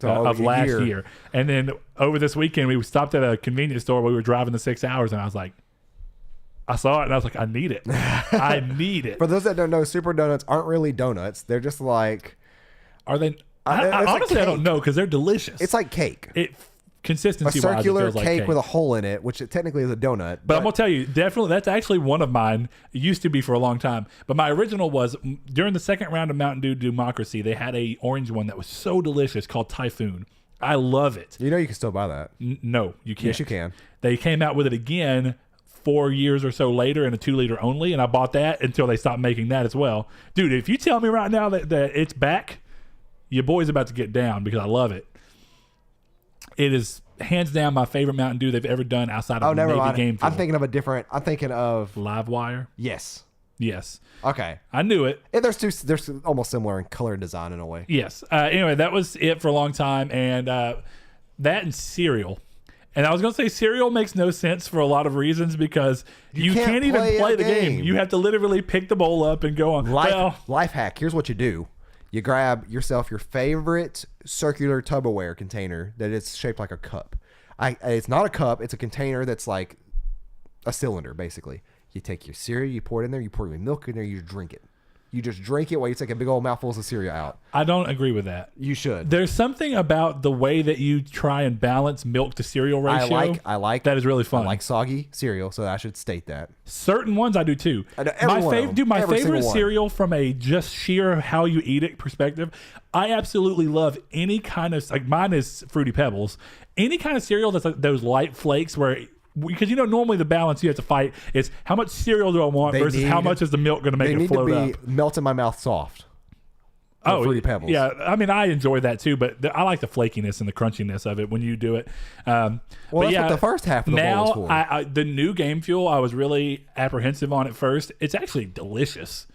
of last year. And then over this weekend, we stopped at a convenience store. We were driving the 6 hours, and I was like, I saw it, and I was like, I need it. I need it. For those that don't know, super donuts aren't really donuts. They're just like... Are they... honestly, I don't know because they're delicious. It's like cake. Consistency a circular wise, it feels cake like with a hole in it, which it technically is a donut. But I'm gonna tell you, definitely that's actually one of mine. It used to be for a long time, but my original was during the second round of Mountain Dew Democracy. They had a orange one that was so delicious called Typhoon. I love it. You know you can still buy that. No, you can't. Yes, you can. They came out with it again 4 years or so later in a 2-liter only, and I bought that until they stopped making that as well. Dude, if you tell me right now that it's back, your boy's about to get down because I love it. It is hands down my favorite Mountain Dew they've ever done outside of maybe Game Fuel. I'm thinking of Livewire. Yes. Okay. I knew it. They're almost similar in color and design in a way. Yes. Anyway, that was it for a long time, and that and cereal. And I was going to say cereal makes no sense for a lot of reasons because you can't even play the game. You have to literally pick the bowl up and go on. Life hack. Here's what you do. You grab yourself your favorite circular Tupperware container that is shaped like a cup. It's not a cup. It's a container that's like a cylinder, basically. You take your cereal, you pour it in there, you pour your milk in there, you drink it. You just drink it while you take a big old mouthful of cereal out. I don't agree with that. You should. There's something about the way that you try and balance milk to cereal ratio. I like that is really fun. I like soggy cereal, so I should state that. Certain ones I do too. My favorite cereal from a just sheer how you eat it perspective, I absolutely love any kind of, like mine is Fruity Pebbles. Any kind of cereal that's like those light flakes where, because normally the balance you have to fight is how much cereal do I want versus how much is the milk going to make it float up. They need to be melt in my mouth soft. Fruity Pebbles. Yeah, I mean I enjoy that too, but I like the flakiness and the crunchiness of it when you do it. That's what the first half of the bowl is for. Now, the new Game Fuel, I was really apprehensive on at first. It's actually delicious.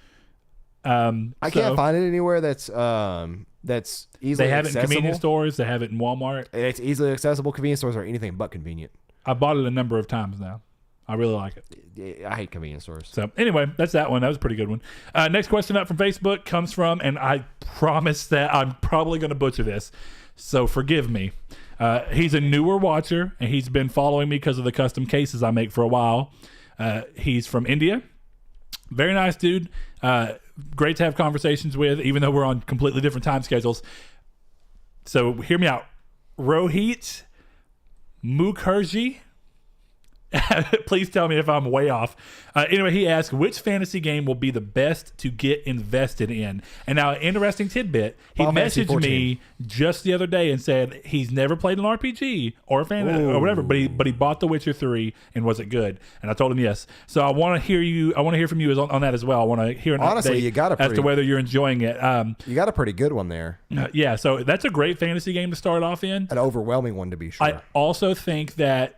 I can't find it anywhere that's easily accessible. They have it in convenience stores. They have it in Walmart. It's easily accessible. Convenience stores are anything but convenient. I bought it a number of times now. I really like it. I hate convenience stores. So anyway, that's that one. That was a pretty good one. Next question up from Facebook comes from, and I promise that I'm probably going to butcher this, so forgive me. He's a newer watcher, and he's been following me because of the custom cases I make for a while. He's from India. Very nice dude. Great to have conversations with, even though we're on completely different time schedules. So hear me out. Rohit Mukherjee. Please tell me if I'm way off. Anyway, he asked, which fantasy game will be the best to get invested in? And now, interesting tidbit, he messaged me just the other day and said he's never played an RPG or a fantasy or whatever, but he bought The Witcher 3 and was it good? And I told him yes. So I want to hear from you on that as well. I want to hear an update as to whether you're enjoying it. You got a pretty good one there. Yeah, so that's a great fantasy game to start off in. An overwhelming one, to be sure. I also think that,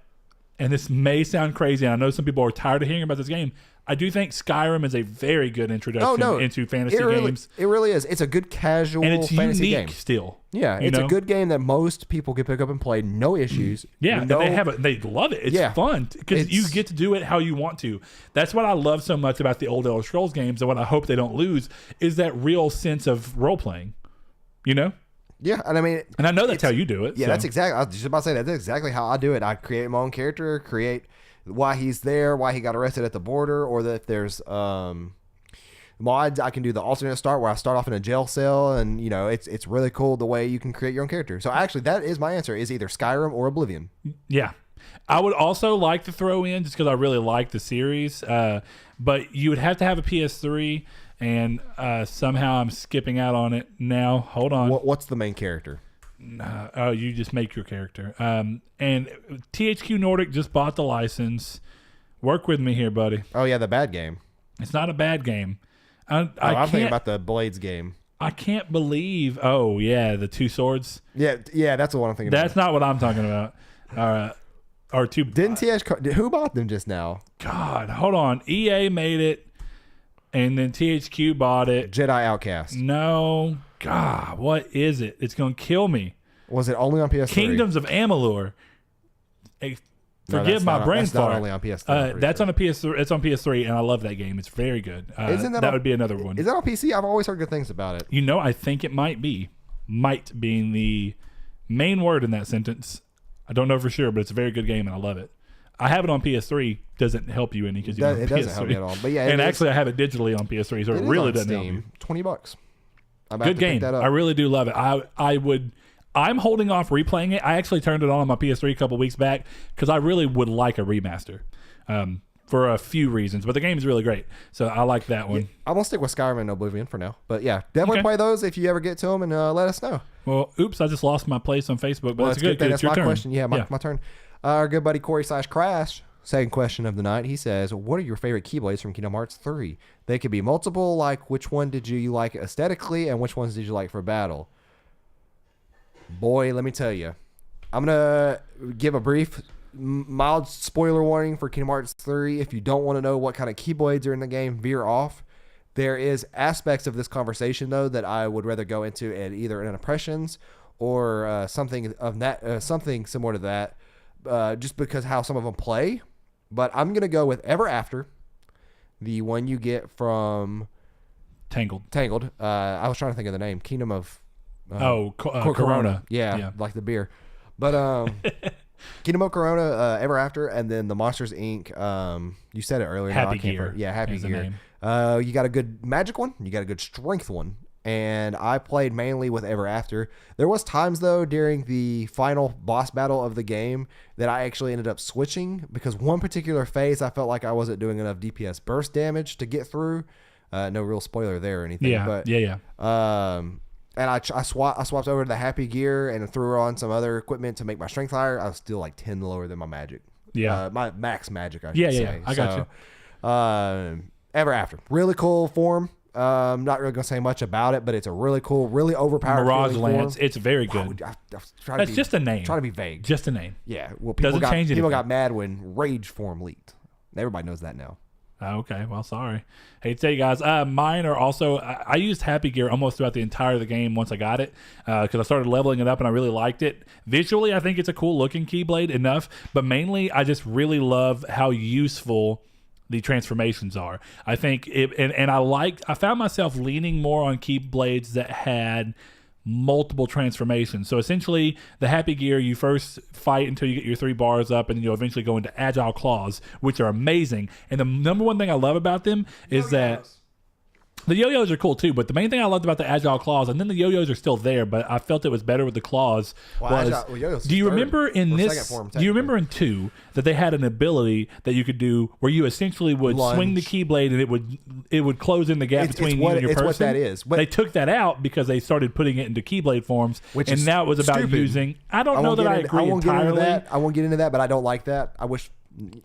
and this may sound crazy, and I know some people are tired of hearing about this game, I do think Skyrim is a very good introduction into fantasy games. It really is. It's a good casual and it's fantasy unique game. Still. Yeah, it's a good game that most people can pick up and play, no issues. Yeah, and they love it. It's fun because you get to do it how you want to. That's what I love so much about the old Elder Scrolls games, and what I hope they don't lose is that real sense of role playing. You know? Yeah, and I mean, and I know that's how you do it. Yeah, so. that's exactly. I was just about to say that's exactly how I do it. I create my own character, create why he's there, why he got arrested at the border, or that if there's mods, I can do the alternate start where I start off in a jail cell, and you know, it's really cool the way you can create your own character. So actually, that is my answer: is either Skyrim or Oblivion. Yeah, I would also like to throw in just because I really like the series, but you would have to have a PS3. And somehow I'm skipping out on it now. Hold on. What's the main character? Oh, you just make your character. And THQ Nordic just bought the license. Work with me here, buddy. Oh, yeah, the bad game. It's not a bad game. I'm thinking about the Blades game. I can't believe. Oh, yeah, the two swords. Yeah, that's the one I'm thinking about. That's not what I'm talking about. Or two. Didn't who bought them just now? God, hold on. EA made it. And then THQ bought it. Jedi Outcast. No. God, what is it? It's going to kill me. Was it only on PS3? Kingdoms of Amalur. Forgive my brain fart. Not only on PS3. That's on a PS3. It's on PS3, and I love that game. It's very good. That would be another one. Is that on PC? I've always heard good things about it. You know, I think it might be. Might being the main word in that sentence. I don't know for sure, but it's a very good game, and I love it. I have it on PS3. Doesn't help you any because you have it PS3. Doesn't help you at all. But yeah, and actually, I have it digitally on PS3, so it really doesn't help you. $20. Good game. I really do love it. I'm holding off replaying it. I actually turned it on my PS3 a couple weeks back because I really would like a remaster for a few reasons. But the game is really great, so I like that one. Yeah, I'm gonna stick with Skyrim and Oblivion for now. But yeah, definitely play those if you ever get to them, and let us know. Well, oops, I just lost my place on Facebook, but that's good. That's your my turn. question. Yeah, my turn. Our good buddy Corey/Crash. Second question of the night. He says, what are your favorite Keyblades from Kingdom Hearts 3? They could be multiple, like which one did you like aesthetically and which ones did you like for battle? Boy, let me tell you. I'm going to give a brief, mild spoiler warning for Kingdom Hearts 3. If you don't want to know what kind of Keyblades are in the game, veer off. There is aspects of this conversation, though, that I would rather go into at either in impressions or something similar to that, just because how some of them play. But I'm going to go with Ever After, the one you get from Tangled. I was trying to think of the name. Kingdom of... Corona. Yeah, like the beer. But Kingdom of Corona, Ever After, and then the Monsters, Inc. You said it earlier. Happy Gear. Yeah, Happy Gear. You got a good magic one. You got a good strength one. And I played mainly with Ever After. There was times, though, during the final boss battle of the game that I actually ended up switching because one particular phase I felt like I wasn't doing enough DPS burst damage to get through. No real spoiler there or anything. Yeah. And I swapped over to the Happy Gear and threw on some other equipment to make my strength higher. I was still like 10 lower than my magic. Yeah. My max magic, I should say. Yeah. I got you. Ever After. Really cool form. Not really gonna say much about it, but it's a really cool, really overpowered Mirage Lance. It's very good. That's just a name. Trying to be vague. Just a name. Yeah. Well, people got mad when Rage form leaked. Everybody knows that now. Okay, well, sorry. Hey, to tell you guys, mine are also. I used Happy Gear almost throughout the entire of the game once I got it because I started leveling it up and I really liked it. Visually, I think it's a cool looking Keyblade enough, but mainly I just really love how useful the transformations are. I think I found myself leaning more on Keyblades that had multiple transformations. So essentially, the Happy Gear, you first fight until you get your 3 bars up, and then you'll eventually go into Agile Claws, which are amazing. And the number one thing I love about them is that the yo-yos are cool too, but the main thing I loved about the Agile Claws, and then the yo-yos are still there, but I felt it was better with the claws. Do you remember in this? Do you remember in 2 that they had an ability that you could do where you essentially would swing the Keyblade and it would close in the gap between you and your person? What that is. They took that out because they started putting it into Keyblade forms, and now it was about using. I don't know that I agree entirely. I won't get into that, but I don't like that. I wish.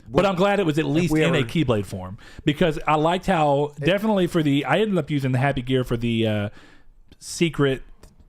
But I'm glad it was at least in a Keyblade form because I liked how definitely I ended up using the Happy Gear for the secret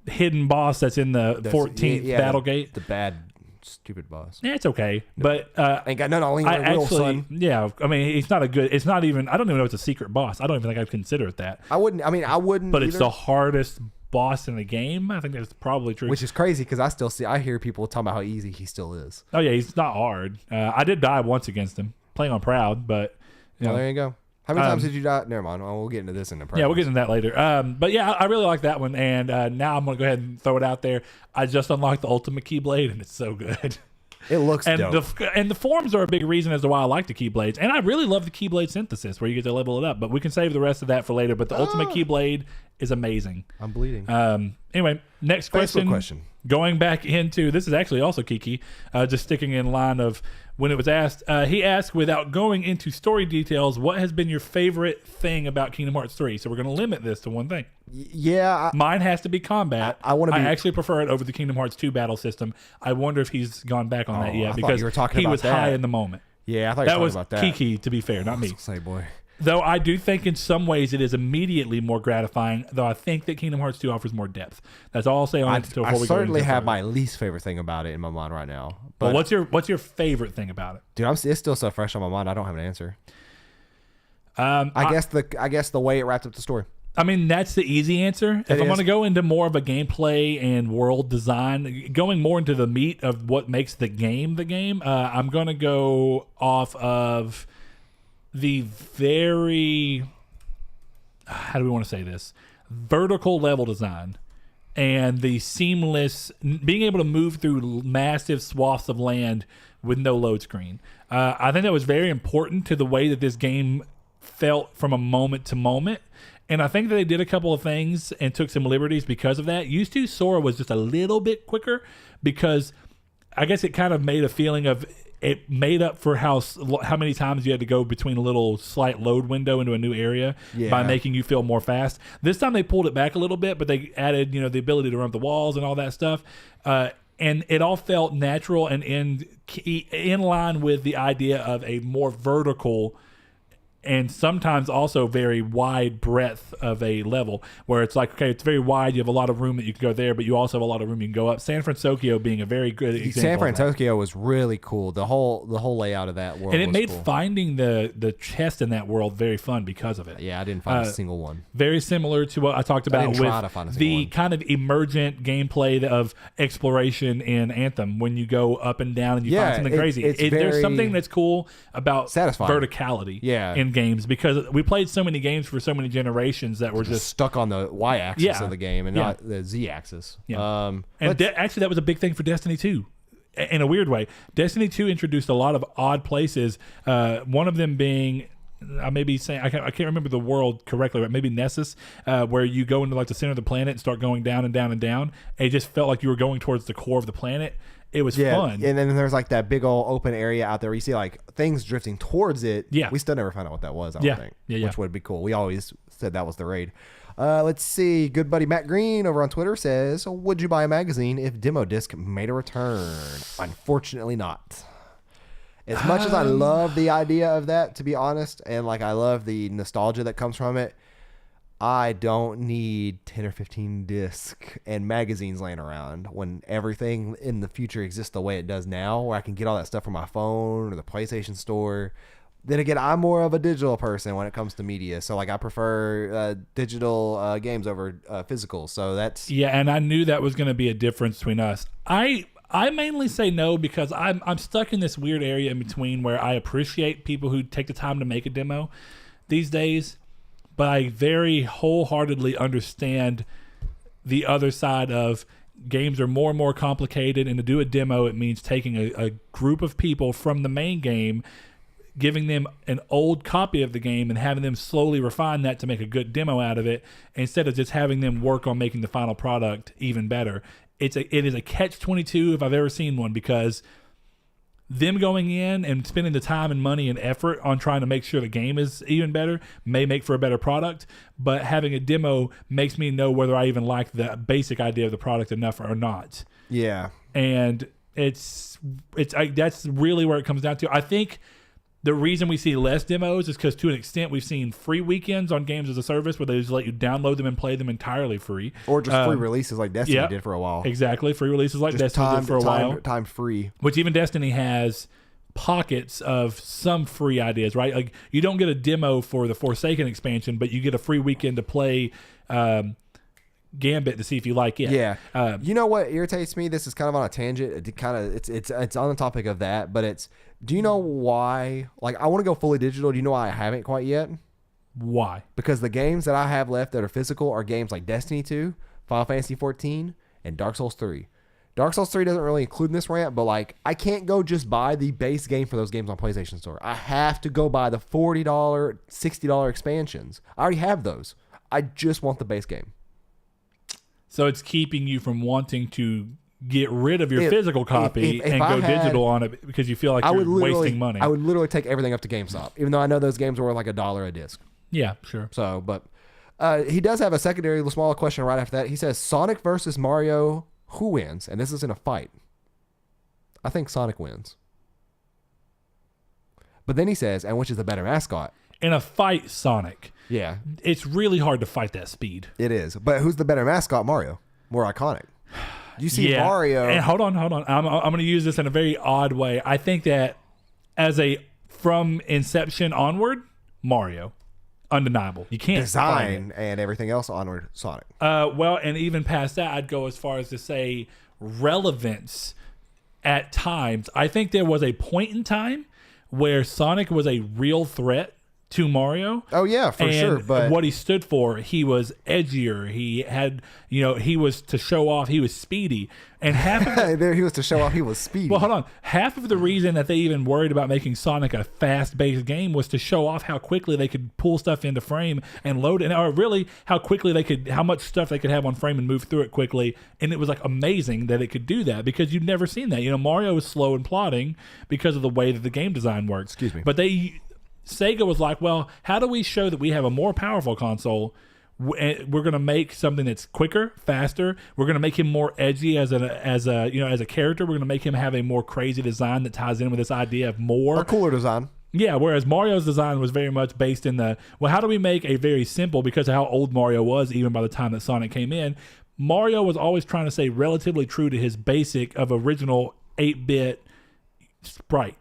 hidden boss that's in the 14th battle gate. The bad stupid boss. Yeah, it's okay, but ain't got none on will, son. Yeah, I mean, it's not a good. It's not even. I don't even know if it's a secret boss. I don't even think I'd consider it that. I wouldn't. But either. It's the hardest boss in the game. I think that's probably true. Which is crazy because I hear people talking about how easy he still is. Oh yeah, he's not hard. I did die once against him playing on Proud, but there you go. How many times did you die? Never mind. We'll get into this in the Yeah, we'll get into that later. But yeah, I really like that one, and now I'm gonna go ahead and throw it out there. I just unlocked the Ultimate Keyblade, and it's so good. It looks dope. And the forms are a big reason as to why I like the Keyblades, and I really love the Keyblade synthesis where you get to level it up. But we can save the rest of that for later. But the Ultimate Keyblade is amazing. I'm bleeding. Anyway, next question. Going back into this is actually also Kiki, just sticking in line of when it was asked. He asked, without going into story details, what has been your favorite thing about Kingdom Hearts 3? So we're going to limit this to one thing. Yeah, mine has to be combat. I actually prefer it over the Kingdom Hearts 2 battle system. I wonder if he's gone back on that yet because he was high in the moment. Yeah, I thought you were talking about that. Kiki, to be fair, not me. Say, boy. Though I do think in some ways it is immediately more gratifying, though I think that Kingdom Hearts 2 offers more depth. That's all I'll say on it before we go into certainly have my least favorite thing about it in my mind right now. But what's your favorite thing about it? Dude, it's still so fresh on my mind. I don't have an answer. I guess the way it wrapped up the story. I mean, that's the easy answer. If I'm going to go into more of a gameplay and world design, going more into the meat of what makes the game, I'm going to go off of the very, how do we want to say this, vertical level design and the seamless, being able to move through massive swaths of land with no load screen. I think that was very important to the way that this game felt from a moment to moment. And I think that they did a couple of things and took some liberties because of that. Used to, Sora was just a little bit quicker because I guess it kind of made a feeling of, it made up for how many times you had to go between a little slight load window into a new area by making you feel more fast. This time they pulled it back a little bit, but they added, the ability to run up the walls and all that stuff. And it all felt natural and in line with the idea of a more vertical and sometimes also very wide breadth of a level where it's like, okay, it's very wide. You have a lot of room that you can go there, but you also have a lot of room you can go up. San Francisco being a very good example. San Francisco was really cool. The whole layout of that world, and it made cool. Finding the chest in that world very fun because of it. Yeah, I didn't find a single one. Very similar to what I talked about with the kind of emergent gameplay of exploration in Anthem when you go up and down and you find something crazy. There's something that's cool about satisfying verticality in games because we played so many games for so many generations that were just stuck on the y-axis of the game and not the z-axis. Yeah. Actually, that was a big thing for Destiny 2. In a weird way, Destiny 2 introduced a lot of odd places. One of them being, I may be saying, I can't remember the world correctly, but maybe Nessus, where you go into like the center of the planet and start going down and down and down. And it just felt like you were going towards the core of the planet. It was fun. And then there's like that big old open area out there where you see like things drifting towards it. Yeah. We still never found out what that was, I don't think. Which would be cool. We always said that was the raid. Let's see. Good buddy Matt Green over on Twitter says, would you buy a magazine if Demo Disc made a return? Unfortunately not. As much as I love the idea of that, to be honest, and like I love the nostalgia that comes from it, I don't need 10 or 15 discs and magazines laying around when everything in the future exists the way it does now, where I can get all that stuff from my phone or the PlayStation Store. Then again, I'm more of a digital person when it comes to media. So like I prefer digital games over physical. So that's... Yeah, and I knew that was going to be a difference between us. I mainly say no because I'm stuck in this weird area in between where I appreciate people who take the time to make a demo these days, but I very wholeheartedly understand the other side of games are more and more complicated, and to do a demo, it means taking a group of people from the main game, giving them an old copy of the game and having them slowly refine that to make a good demo out of it, instead of just having them work on making the final product even better. It is a catch-22 if I've ever seen one, because them going in and spending the time and money and effort on trying to make sure the game is even better may make for a better product, but having a demo makes me know whether I even like the basic idea of the product enough or not. Yeah. And that's really where it comes down to. I think The reason we see less demos is because, to an extent, we've seen free weekends on games as a service where they just let you download them and play them entirely free. Or just free releases like Destiny did for a while. Exactly. Free releases like just Destiny did for a while. Time free. Which even Destiny has pockets of some free ideas, right? Like, you don't get a demo for the Forsaken expansion, but you get a free weekend to play Gambit to see if you like it. Yeah. You know what irritates me? This is kind of on a tangent. It's on the topic of that, but do you know why? Like, I want to go fully digital. Do you know why I haven't quite yet? Why? Because the games that I have left that are physical are games like Destiny 2, Final Fantasy 14, and Dark Souls 3. Dark Souls 3 doesn't really include in this rant, but like, I can't go just buy the base game for those games on PlayStation Store. I have to go buy the $40, $60 expansions. I already have those. I just want the base game. So it's keeping you from wanting to get rid of your physical copy and go digital on it because you feel like you're wasting money. I would literally take everything up to GameStop, even though I know those games were like $1 a disc. Yeah, sure. So, but he does have a secondary small question right after that. He says, Sonic versus Mario, who wins? And this is in a fight. I think Sonic wins. But then he says, and which is the better mascot? In a fight, Sonic. Yeah. It's really hard to fight that speed. It is. But who's the better mascot? Mario. More iconic. You see Mario. And hold on. I'm going to use this in a very odd way. I think that from Inception onward, Mario. Undeniable. You can't design and everything else onward, Sonic. Well, and even past that, I'd go as far as to say relevance at times. I think there was a point in time where Sonic was a real threat to Mario. Oh yeah, for sure. But what he stood for, he was edgier. He had, he was to show off he was speedy. And half of there he was to show off he was speedy. Well, hold on. Half of the reason that they even worried about making Sonic a fast-paced game was to show off how quickly they could pull stuff into frame and load it, or really how much stuff they could have on frame and move through it quickly. And it was like amazing that it could do that because you'd never seen that. Mario was slow in plotting because of the way that the game design works. Excuse me. But Sega was like, well, how do we show that we have a more powerful console? We're going to make something that's quicker, faster. We're going to make him more edgy as a character. We're going to make him have a more crazy design that ties in with this idea of more a cooler design. Yeah, whereas Mario's design was very much based in how do we make a very simple, because of how old Mario was even by the time that Sonic came in, Mario was always trying to stay relatively true to his basic of original 8-bit sprite.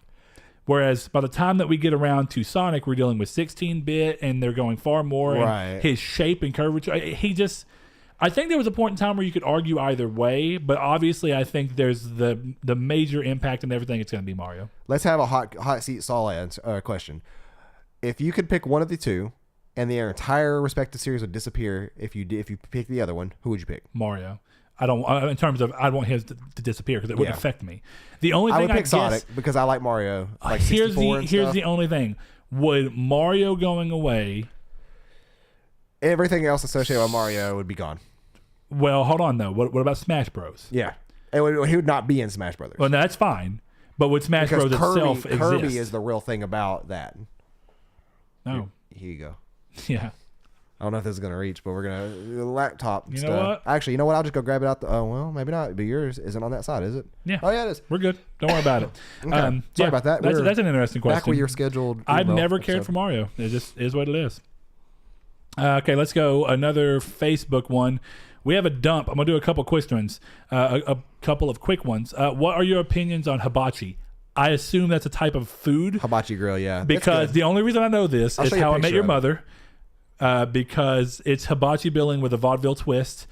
Whereas by the time that we get around to Sonic, we're dealing with 16-bit, and they're going far more. Right. And his shape and curvature. I think there was a point in time where you could argue either way, but obviously I think there's the major impact and everything. It's going to be Mario. Let's have a hot seat Saul question. If you could pick one of the two, and their entire respective series would disappear if you pick the other one, who would you pick? Mario. I don't. In terms of, I want his to disappear because it wouldn't affect me. The only thing I would pick Sonic because I like Mario. Like here's the only thing: would Mario going away, everything else associated with Mario would be gone. Well, hold on though. What about Smash Bros? Yeah, he would not be in Smash Brothers. Well, no, that's fine. But would Smash Bros itself exist? Kirby is the real thing about that. Oh, here you go. Yeah. I don't know if this is going to reach, but we're going to laptop You stuff. know what? Actually, you know what? I'll just go grab it out. Well, maybe not. But yours isn't on that side, is it? Yeah. Oh, yeah, it is. We're good. Don't worry about it. Okay. Sorry about that. That's an interesting question. Back with your scheduled I've never cared for Mario. It just is what it is. Okay, let's go. Another Facebook one. We have a dump. I'm going to do a couple questions. A couple of quick ones. What are your opinions on hibachi? I assume that's a type of food. Hibachi grill, yeah. Because the only reason I know this is How I Met Your Mother. Because it's hibachi billing with a vaudeville twist.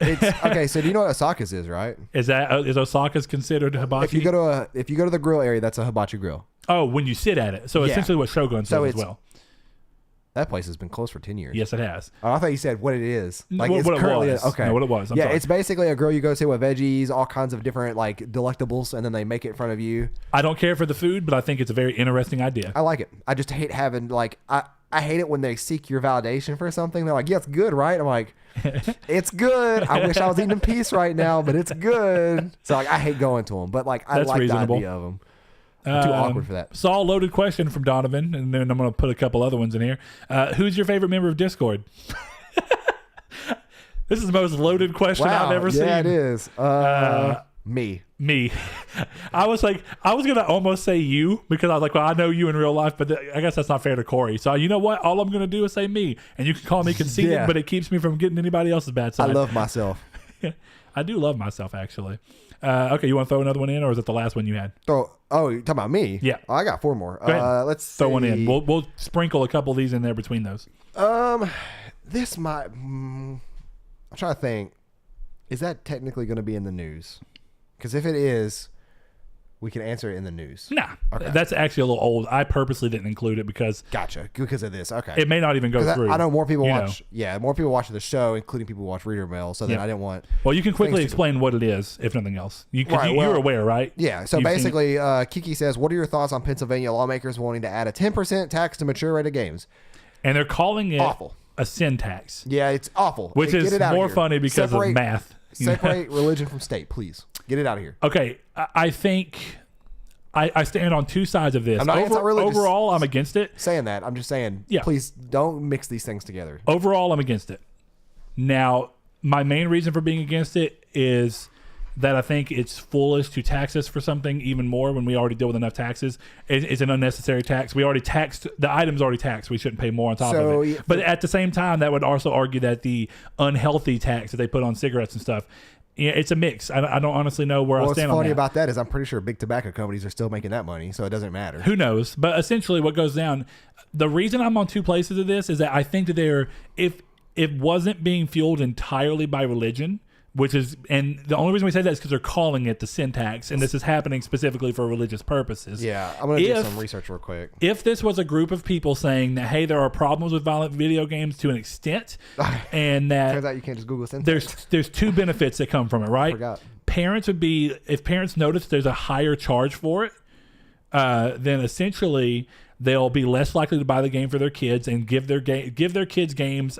Okay, so do you know what Osaka's is, right? Is Osaka's considered hibachi? If you go to the grill area, that's a hibachi grill. Oh, when you sit at it. So essentially what Shogun's does as well. That place has been closed for 10 years. Yes, it has. Oh, I thought you said what it is. Like what it was. Okay. No, what it was. I'm sorry. It's basically a grill you go to with veggies, all kinds of different like delectables, and then they make it in front of you. I don't care for the food, but I think it's a very interesting idea. I like it. I just hate having I hate it when they seek your validation for something. They're like, yeah, it's good, right? I'm like, it's good. I wish I was eating in peace right now, but it's good. So like, I hate going to them, but like, I like reasonable. The idea of them. I'm too awkward for that. Saw a loaded question from Donovan, and then I'm going to put a couple other ones in here. Who's your favorite member of Discord? This is the most loaded question I've ever seen. Yeah, it is. Me. I was gonna almost say you, because I was like, well, I know you in real life, but I guess that's not fair to Corey. So you know what? All I'm gonna do is say me, and you can call me conceited, but it keeps me from getting anybody else's bad side. I love myself. I do love myself, actually. Okay, you want to throw another one in, or is it the last one you had? Oh, you're talking about me? Yeah. Oh, I got 4 more. Go ahead. Let's throw one in. We'll sprinkle a couple of these in there between those. This might. I'm trying to think. Is that technically going to be in the news? Because if it is, we can answer it in the news. Nah, okay. That's actually a little old. I purposely didn't include it because... Gotcha. Because of this. Okay. It may not even go through. I know more people watch... Yeah, more people watch the show, including people who watch Reader Mail, so then I didn't want... Well, you can quickly explain what it is, if nothing else. You're aware, right? Yeah, so basically, Kiki says, what are your thoughts on Pennsylvania lawmakers wanting to add a 10% tax to mature-rated games? And they're calling it... Awful. A sin tax. Yeah, it's awful. Which is more funny because of math. Separate religion from state, please. Get it out of here. Okay, I think I stand on two sides of this. I'm not overall, I'm against it. Saying that, I'm just saying, please don't mix these things together. Overall, I'm against it. Now, my main reason for being against it is that I think it's foolish to tax us for something even more when we already deal with enough taxes. It's an unnecessary tax. We already taxed, the item's already taxed. We shouldn't pay more on top of it. But at the same time, that would also argue that the unhealthy tax that they put on cigarettes and stuff, it's a mix. I don't honestly know where I stand on that. What's funny about that is I'm pretty sure big tobacco companies are still making that money, so it doesn't matter. Who knows? But essentially what goes down, the reason I'm on two places of this is that I think that if it wasn't being fueled entirely by religion, and the only reason we say that is because they're calling it the sin tax, and this is happening specifically for religious purposes. Yeah, I'm going to do some research real quick. If this was a group of people saying that, hey, there are problems with violent video games to an extent, and that turns out you can't just Google sin tax. There's two benefits that come from it, right? I forgot. If parents notice there's a higher charge for it, then essentially they'll be less likely to buy the game for their kids and give their kids games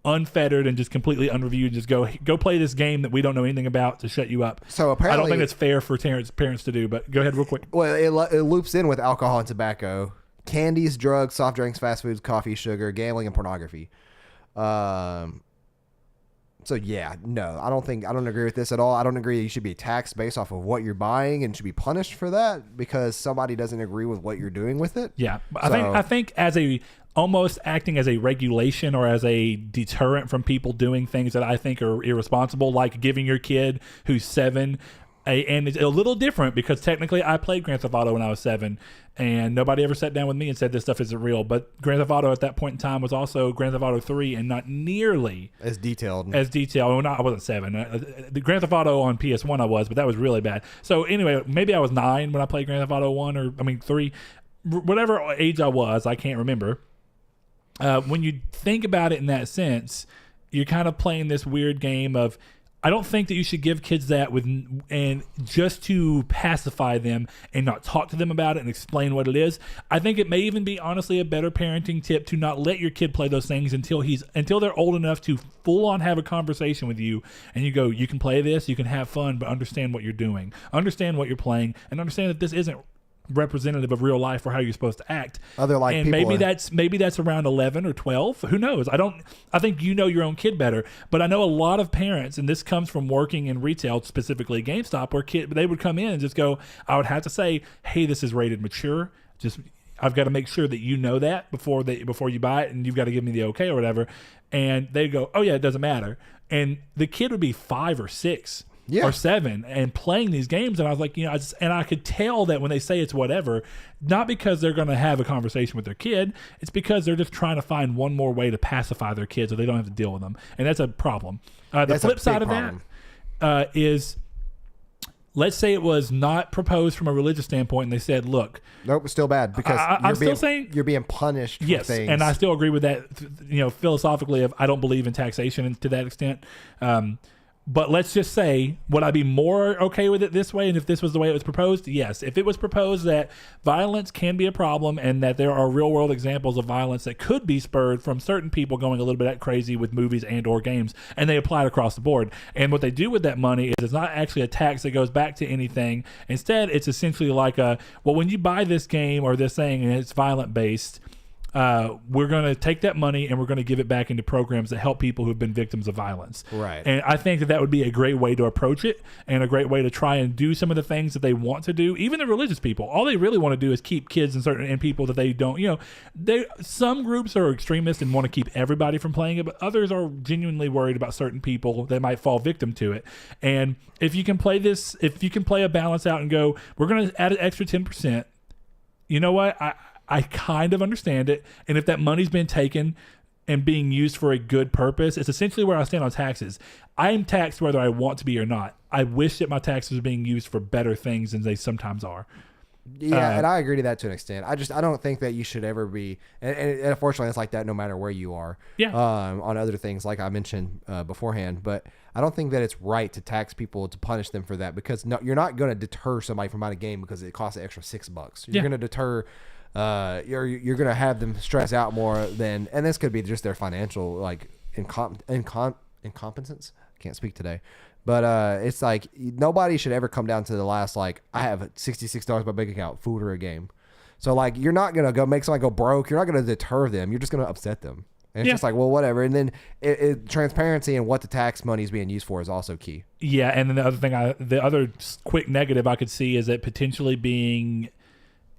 unfettered and just completely unreviewed. Just go play this game that we don't know anything about to shut you up. So apparently, I don't think that's fair for parents to do. But go ahead real quick. Well, it loops in with alcohol and tobacco, candies, drugs, soft drinks, fast foods, coffee, sugar, gambling, and pornography. So yeah, no, I don't agree with this at all. I don't agree that you should be taxed based off of what you're buying and should be punished for that because somebody doesn't agree with what you're doing with it. Yeah, I think as almost acting as a regulation or as a deterrent from people doing things that I think are irresponsible, like giving your kid who's 7 and it's a little different because technically I played Grand Theft Auto when I was 7 and nobody ever sat down with me and said this stuff isn't real. But Grand Theft Auto at that point in time was also Grand Theft Auto 3 and not nearly as detailed. Well, I wasn't 7. The Grand Theft Auto on PS1 I was, but that was really bad. So anyway, maybe I was 9 when I played Grand Theft Auto 3. Whatever age I was, I can't remember. When you think about it in that sense, you're kind of playing this weird game of, I don't think that you should give kids that and just to pacify them and not talk to them about it and explain what it is. I think it may even be honestly a better parenting tip to not let your kid play those things until they're old enough to full on have a conversation with you and you go, you can play this, you can have fun, but understand what you're doing, understand what you're playing, and understand that this isn't representative of real life or how you're supposed to act. Maybe that's around 11 or 12. Who knows? I think you know your own kid better, but I know a lot of parents, and this comes from working in retail, specifically GameStop, where they would come in and just go, I would have to say, hey, this is rated mature. I've got to make sure that you know that before you buy it, and you've got to give me the okay or whatever. And they go, oh yeah, it doesn't matter. And the kid would be 5 or 6. Yeah. Or 7 and playing these games, and I was like, I could tell that when they say it's whatever, not because they're going to have a conversation with their kid, it's because they're just trying to find one more way to pacify their kids so they don't have to deal with them, and that's a problem. The flip side of that is, let's say it was not proposed from a religious standpoint, and they said, "Look, nope, it's still bad because you're being punished." Yes, for things. And I still agree with that. Philosophically, I don't believe in taxation to that extent. But let's just say, would I be more okay with it this way? And if this was the way it was proposed, yes. If it was proposed that violence can be a problem and that there are real world examples of violence that could be spurred from certain people going a little bit crazy with movies and or games, and they apply it across the board. And what they do with that money is it's not actually a tax that goes back to anything. Instead, it's essentially like when you buy this game or this thing and it's violent based, we're going to take that money and we're going to give it back into programs that help people who've been victims of violence. Right. And I think that would be a great way to approach it and a great way to try and do some of the things that they want to do. Even the religious people, all they really want to do is keep kids and people that they don't, some groups are extremists and want to keep everybody from playing it, but others are genuinely worried about certain people that might fall victim to it. And if you can play a balance out and go, we're going to add an extra 10%, you know what? I kind of understand it. And if that money's been taken and being used for a good purpose, it's essentially where I stand on taxes. I am taxed whether I want to be or not. I wish that my taxes were being used for better things than they sometimes are. Yeah, and I agree to that to an extent. I don't think that you should ever be, and unfortunately it's like that no matter where you are. Yeah. On other things like I mentioned beforehand, but I don't think that it's right to tax people to punish them for that, because you're not going to deter somebody from buying a game because it costs an extra $6. You're going to deter. You're going to have them stress out more than, and this could be just their financial like incompetence. Can't speak today. But it's like nobody should ever come down to the last, like, I have $66 in my bank account, food or a game. So like you're not going to go make somebody go broke. You're not going to deter them. You're just going to upset them. And it's just like, well, whatever. And then transparency and what the tax money is being used for is also key. Yeah, and then the other quick negative I could see is that potentially being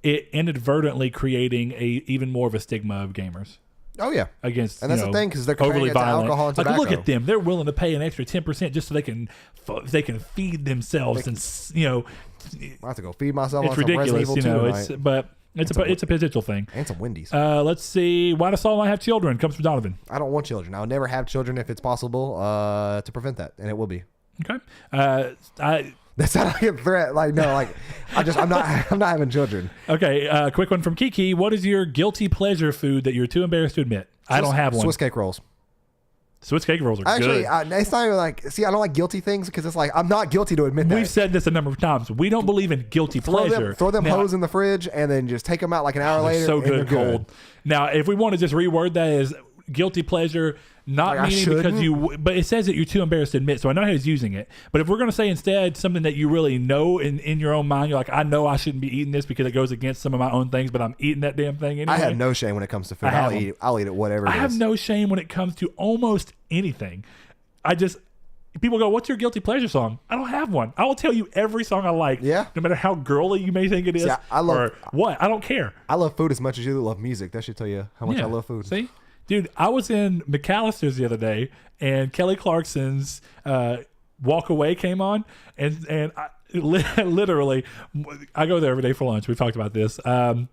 it inadvertently creating even more of a stigma of gamers. Oh yeah, against, and that's the thing, because they're overly violent alcohol and tobacco. Like, look at them; they're willing to pay an extra 10% just so they can feed themselves, I have to go feed myself. It's on ridiculous, some Resident Evil 2 but it's a potential thing. And some Wendy's. Let's see. Why does Saul not have children? Comes from Donovan. I don't want children. I'll never have children if it's possible to prevent that, and it will be. Okay. That sounded like a threat. Like, no, like I'm not having children. Okay. Quick one from Kiki. What is your guilty pleasure food that you're too embarrassed to admit? I don't have one. Swiss cake rolls. Swiss cake rolls are actually, good. It's not even like, see, I don't like guilty things because it's like, I'm not guilty to admit that. We've said this a number of times. We don't believe in guilty pleasure. Throw them hoes in the fridge and then just take them out like an hour later. So good cold. Now, if we want to just reword that as guilty pleasure, not like meaning because but it says that you're too embarrassed to admit, so I know how he's using it. But if we're going to say instead something that you really know in your own mind, you're like, I know I shouldn't be eating this because it goes against some of my own things, but I'm eating that damn thing anyway. I have no shame when it comes to food. I'll eat it whatever it is. I have no shame when it comes to almost anything. People go, what's your guilty pleasure song? I don't have one. I will tell you every song I like, no matter how girly you may think it is. I don't care. I love food as much as you love music. That should tell you how much I love food. See? Dude, I was in McAllister's the other day, and Kelly Clarkson's Walk Away came on, and I literally, I go there every day for lunch. We've talked about this. The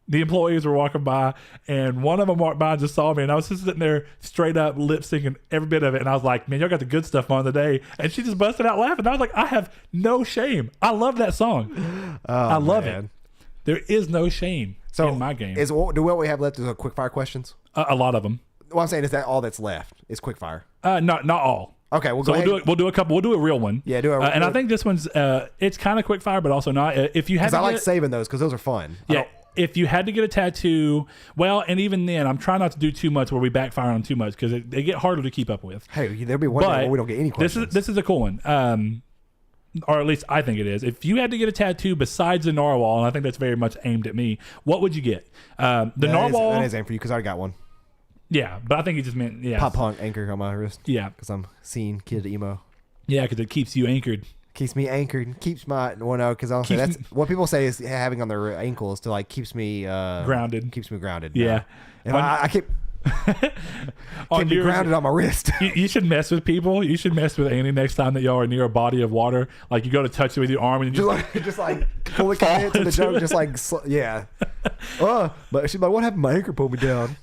employees were walking by, and one of them walked by and just saw me, and I was just sitting there straight up lip syncing every bit of it, and I was like, man, y'all got the good stuff on today. And she just busted out laughing. I was like, I have no shame. I love that song. I love it. There is no shame in my game. What we have left is quick fire questions? A lot of them. What I'm saying is that all that's left is quick fire. Not all. Okay, we'll do a couple. We'll do a real one. Yeah, and I think this one's it's kind of quick fire, but also not. If you have, I like saving those because those are fun. Yeah. If you had to get a tattoo, well, and even then, I'm trying not to do too much where we backfire on too much because they get harder to keep up with. Hey, there'll be one day where we don't get any questions. This is a cool one. Or at least I think it is. If you had to get a tattoo besides the narwhal, and I think that's very much aimed at me, what would you get? Narwhal. That is aimed for you because I already got one. Yeah, but I think he just meant pop punk anchor on my wrist. Yeah, because I'm seeing kid emo. Yeah, because it keeps you anchored. Keeps me anchored. Keeps my because I'll say that's what people say is having on their ankles to like keeps me grounded. Keeps me grounded. Yeah, and I keep. Keep me grounded on my wrist. You should mess with people. You should mess with Annie next time that y'all are near a body of water. Like you go to touch it with your arm and you just like fully commit to the joke. Just like but she's like, what happened? My anchor pulled me down.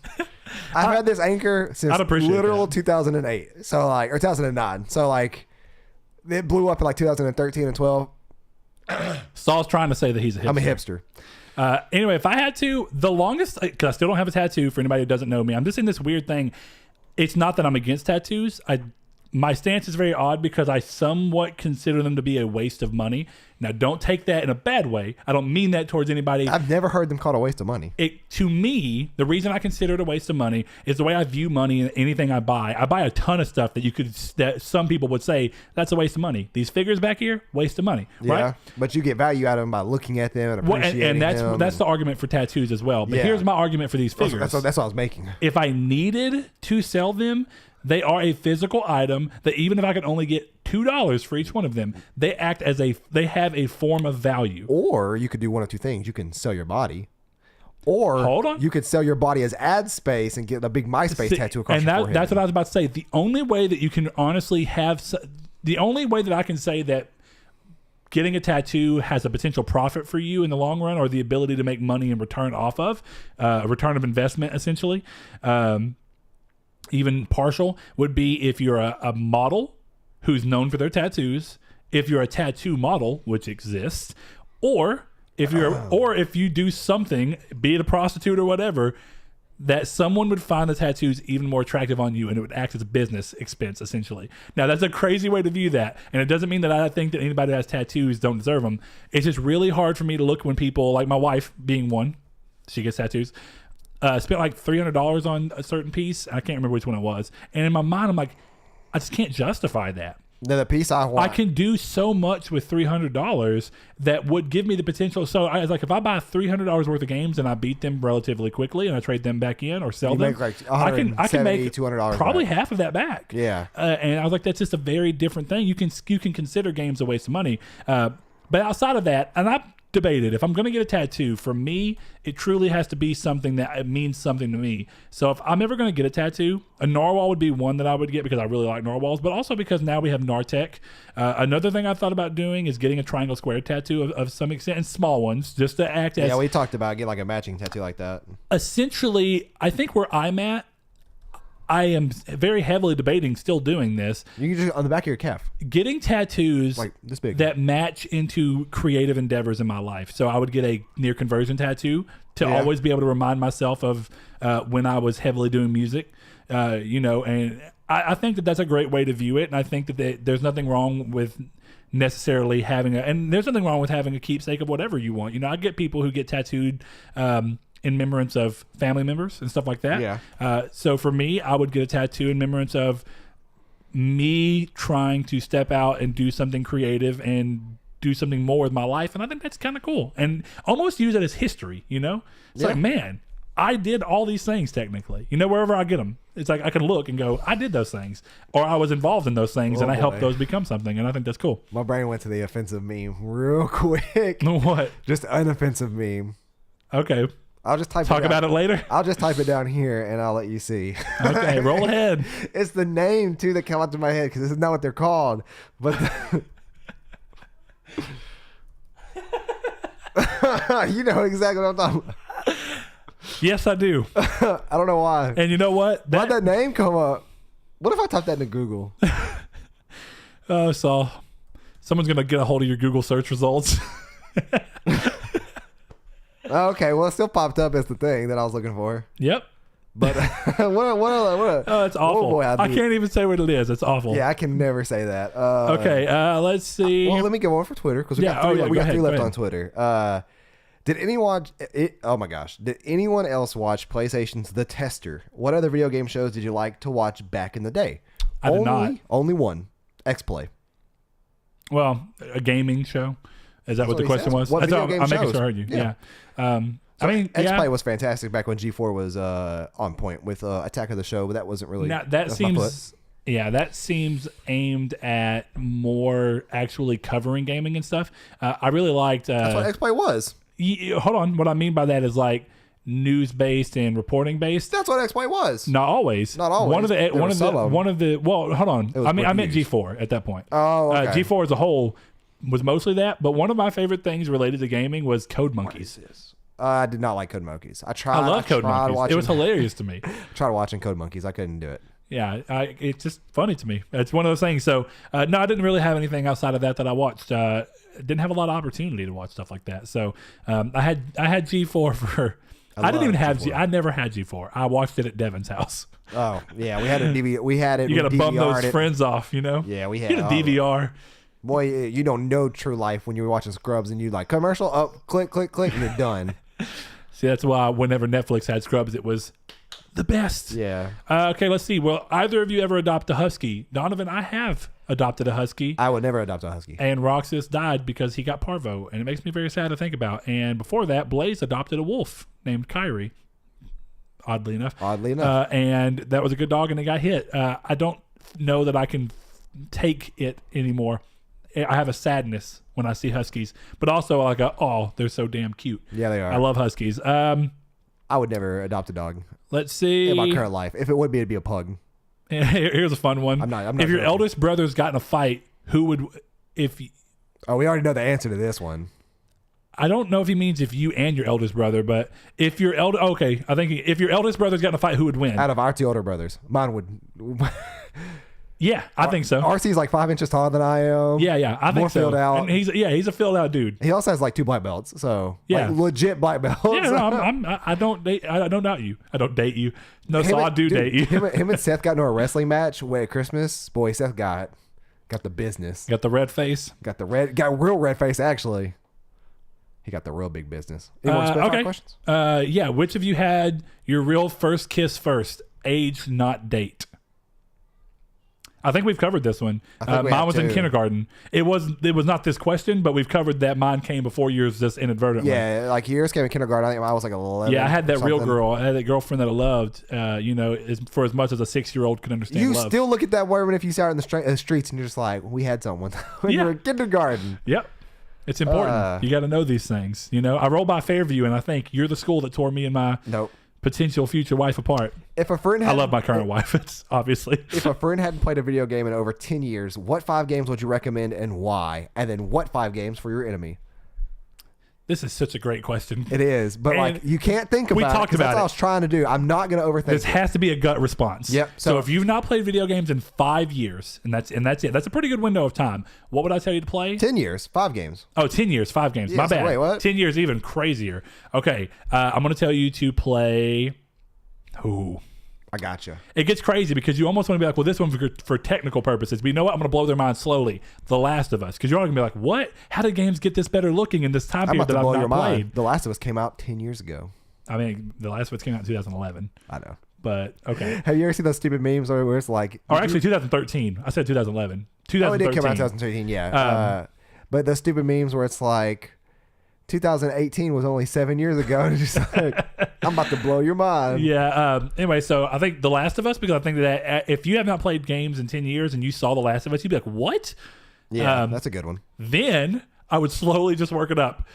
I've had this anchor since literal 2008. So like, or 2009. So like, it blew up in like 2013 and 12. Saul's trying to say that he's a hipster. I'm a hipster. Anyway, if I had to, the longest, because I still don't have a tattoo for anybody who doesn't know me, I'm just in this weird thing. It's not that I'm against tattoos. My stance is very odd because I somewhat consider them to be a waste of money. Now, don't take that in a bad way. I don't mean that towards anybody. I've never heard them called a waste of money. To me, the reason I consider it a waste of money is the way I view money and anything I buy. I buy a ton of stuff that some people would say that's a waste of money. These figures back here, waste of money. Yeah, right? But you get value out of them by looking at them and appreciating them. And that's the argument for tattoos as well. But here's my argument for these figures. That's what I was making. If I needed to sell them, they are a physical item that even if I could only get $2 for each one of them, they have a form of value. Or you could do one of two things. You can sell your body. Or you could sell your body as ad space and get a big MySpace tattoo across your forehead. That's what I was about to say. The only way that you can honestly the only way that I can say that getting a tattoo has a potential profit for you in the long run, or the ability to make money in return off of, a return of investment essentially, even partial, would be if you're a model who's known for their tattoos, if you're a tattoo model, which exists, or if you do something, be it a prostitute or whatever, that someone would find the tattoos even more attractive on you, and it would act as a business expense essentially. Now, that's a crazy way to view that, and it doesn't mean that I think that anybody that has tattoos don't deserve them. It's just really hard for me to look when people, like my wife being one, she gets tattoos, spent like $300 on a certain piece. I can't remember which one it was. And in my mind, I'm like, I just can't justify that. The piece I want. I can do so much with $300 that would give me the potential. So I was like, if I buy $300 worth of games and I beat them relatively quickly and I trade them back in or sell them, make like I can make $200 probably back. half of that back. Yeah. And I was like, that's just a very different thing. You can consider games a waste of money. But outside of that, and I debated, if I'm going to get a tattoo, for me, it truly has to be something that it means something to me. So if I'm ever going to get a tattoo, a narwhal would be one that I would get because I really like narwhals, but also because now we have Nartec. Another thing I thought about doing is getting a triangle square tattoo of some extent, and small ones, just to act as... Yeah, we talked about getting like a matching tattoo like that. Essentially, I think where I'm at, I am very heavily debating still doing this. You can just on the back of your calf. Getting tattoos like this big that match into creative endeavors in my life. So I would get a near conversion tattoo to always be able to remind myself of when I was heavily doing music, and I think that that's a great way to view it. And I think that there's nothing wrong with necessarily having and there's nothing wrong with having a keepsake of whatever you want. I get people who get tattooed, in remembrance of family members and stuff like that. Yeah. So for me, I would get a tattoo in remembrance of me trying to step out and do something creative and do something more with my life. And I think that's kind of cool. And almost use it as history, It's like, man, I did all these things technically. Wherever I get them, it's like I can look and go, I did those things. Or I was involved in those things and I helped those become something. And I think that's cool. My brain went to the offensive meme real quick. What? Just an offensive meme. Okay. I'll just talk about it later. I'll just type it down here and I'll let you see. Okay, roll ahead. It's the name too that came out to my head because this is not what they're called. But you know exactly what I'm talking about. Yes, I do. I don't know why. And you know what? Why'd that name come up? What if I type that into Google? So someone's gonna get a hold of your Google search results. Okay, well, it still popped up as the thing that I was looking for. Yep. But it's awful. I can't even say what it is. It's awful. Yeah, I can never say that. Okay, let's see. Well, let me go on for Twitter because we got three left on Twitter. Did anyone? Oh my gosh! Did anyone else watch PlayStation's The Tester? What other video game shows did you like to watch back in the day? I did not. Only one. X-Play. Well, a gaming show. Is that what the question was? What video game I'm shows? making sure I heard you. Yeah. X-Play was fantastic back when G4 was on point with Attack of the Show, but that wasn't really. Now, that seems aimed at more actually covering gaming and stuff. I really liked. That's what X-Play was. Hold on. What I mean by that is like news based and reporting based. That's what X-Play was. Not always. Not always. One of the. Well, hold on. I meant G4 at that point. Oh, okay. G4 as a whole was mostly that, but one of my favorite things related to gaming was Code Monkeys. What is this? I did not like Code Monkeys. I love Code Monkeys. It was hilarious to me. Tried watching Code Monkeys. I couldn't do it. Yeah, it's just funny to me. It's one of those things. So, no, I didn't really have anything outside of that I watched. Didn't have a lot of opportunity to watch stuff like that. So, I had G4 for. I didn't even have G4. I never had G4. I watched it at Devin's house. Oh yeah, we had a DVR. We had it. You got to bum those friends off, Yeah, we had. Get a DVR. Boy, you don't know true life when you're watching Scrubs and you like commercial up, click, click, click, and you're done. See, that's why whenever Netflix had Scrubs, it was the best. Yeah. Okay, let's see. Will either of you ever adopt a husky? Donovan, I have adopted a husky. I would never adopt a husky. And Roxas died because he got parvo, and it makes me very sad to think about. And before that, Blaze adopted a wolf named Kyrie, oddly enough. And that was a good dog, and it got hit. I don't know that I can take it anymore. I have a sadness when I see huskies, but also like they're so damn cute. Yeah, they are. I love huskies. I would never adopt a dog. Let's see. In my current life. If it would be, it'd be a pug. Here's a fun one. I'm not if your joking. eldest brother's got in a fight, who would, Oh, we already know the answer to this one. I don't know if he means if you and your eldest brother, but if your I think if your eldest brother's got in a fight, who would win? Out of our 2 older brothers. Mine would. Yeah, I think so. RC's like 5 inches taller than I am. Yeah, I think More so. filled out. And he's a filled out dude. He also has like 2 black belts, so Yeah. like legit black belts. Yeah, no, I don't doubt you. I don't date you. No, so I do date you. Him and Seth got into a wrestling match at Christmas. Boy, Seth got the business. Got the red face. Got real red face actually. He got the real big business. Any more specific questions? Yeah. Which of you had your real first kiss first? Age, not date. I think we've covered this one. Mine was in kindergarten. It was not this question, but we've covered that mine came before yours just inadvertently. Yeah, like yours came in kindergarten. I think I was like 11. Yeah, I had that real girl. I had that girlfriend that I loved. For as much as a 6-year-old could understand you love. still look at that woman if you see her in the streets and you're just like, we had someone when you were in kindergarten. Yep. It's important. You got to know these things. I roll by Fairview and I think you're the school that tore me and my potential future wife apart. If a friend I love my current wife. It's obviously. If a friend hadn't played a video game in over 10 years, what 5 games would you recommend and why? And then what 5 games for your enemy? This is such a great question. It is, but like you can't think about it. We talked about that's what I was trying to do. I'm not going to overthink This has to be a gut response. Yep. So if you've not played video games in 5 years, and that's it. That's a pretty good window of time. What would I tell you to play? 10 years, 5 games. Oh, 10 years, 5 games. Yeah, My so bad. wait, what? 10 years, even crazier. Okay. I'm going to tell you to play. Ooh. I gotcha. It gets crazy because you almost want to be like, well, this one's for technical purposes. But you know what? I'm going to blow their mind slowly. The Last of Us. Because you're all going to be like, what? How did games get this better looking in this time period that I've not played? The Last of Us came out 10 years ago. I mean, The Last of Us came out in 2011. I know. But, okay. Have you ever seen those stupid memes where it's like... Or actually, 2013. I said 2011. 2013. Oh, it did come out in 2013, yeah. But the stupid memes where it's like... 2018 was only 7 years ago. And it's just like, I'm about to blow your mind. Yeah. Anyway, so I think The Last of Us, because I think that if you have not played games in 10 years and you saw The Last of Us, you'd be like, what? Yeah, that's a good one. Then I would slowly just work it up.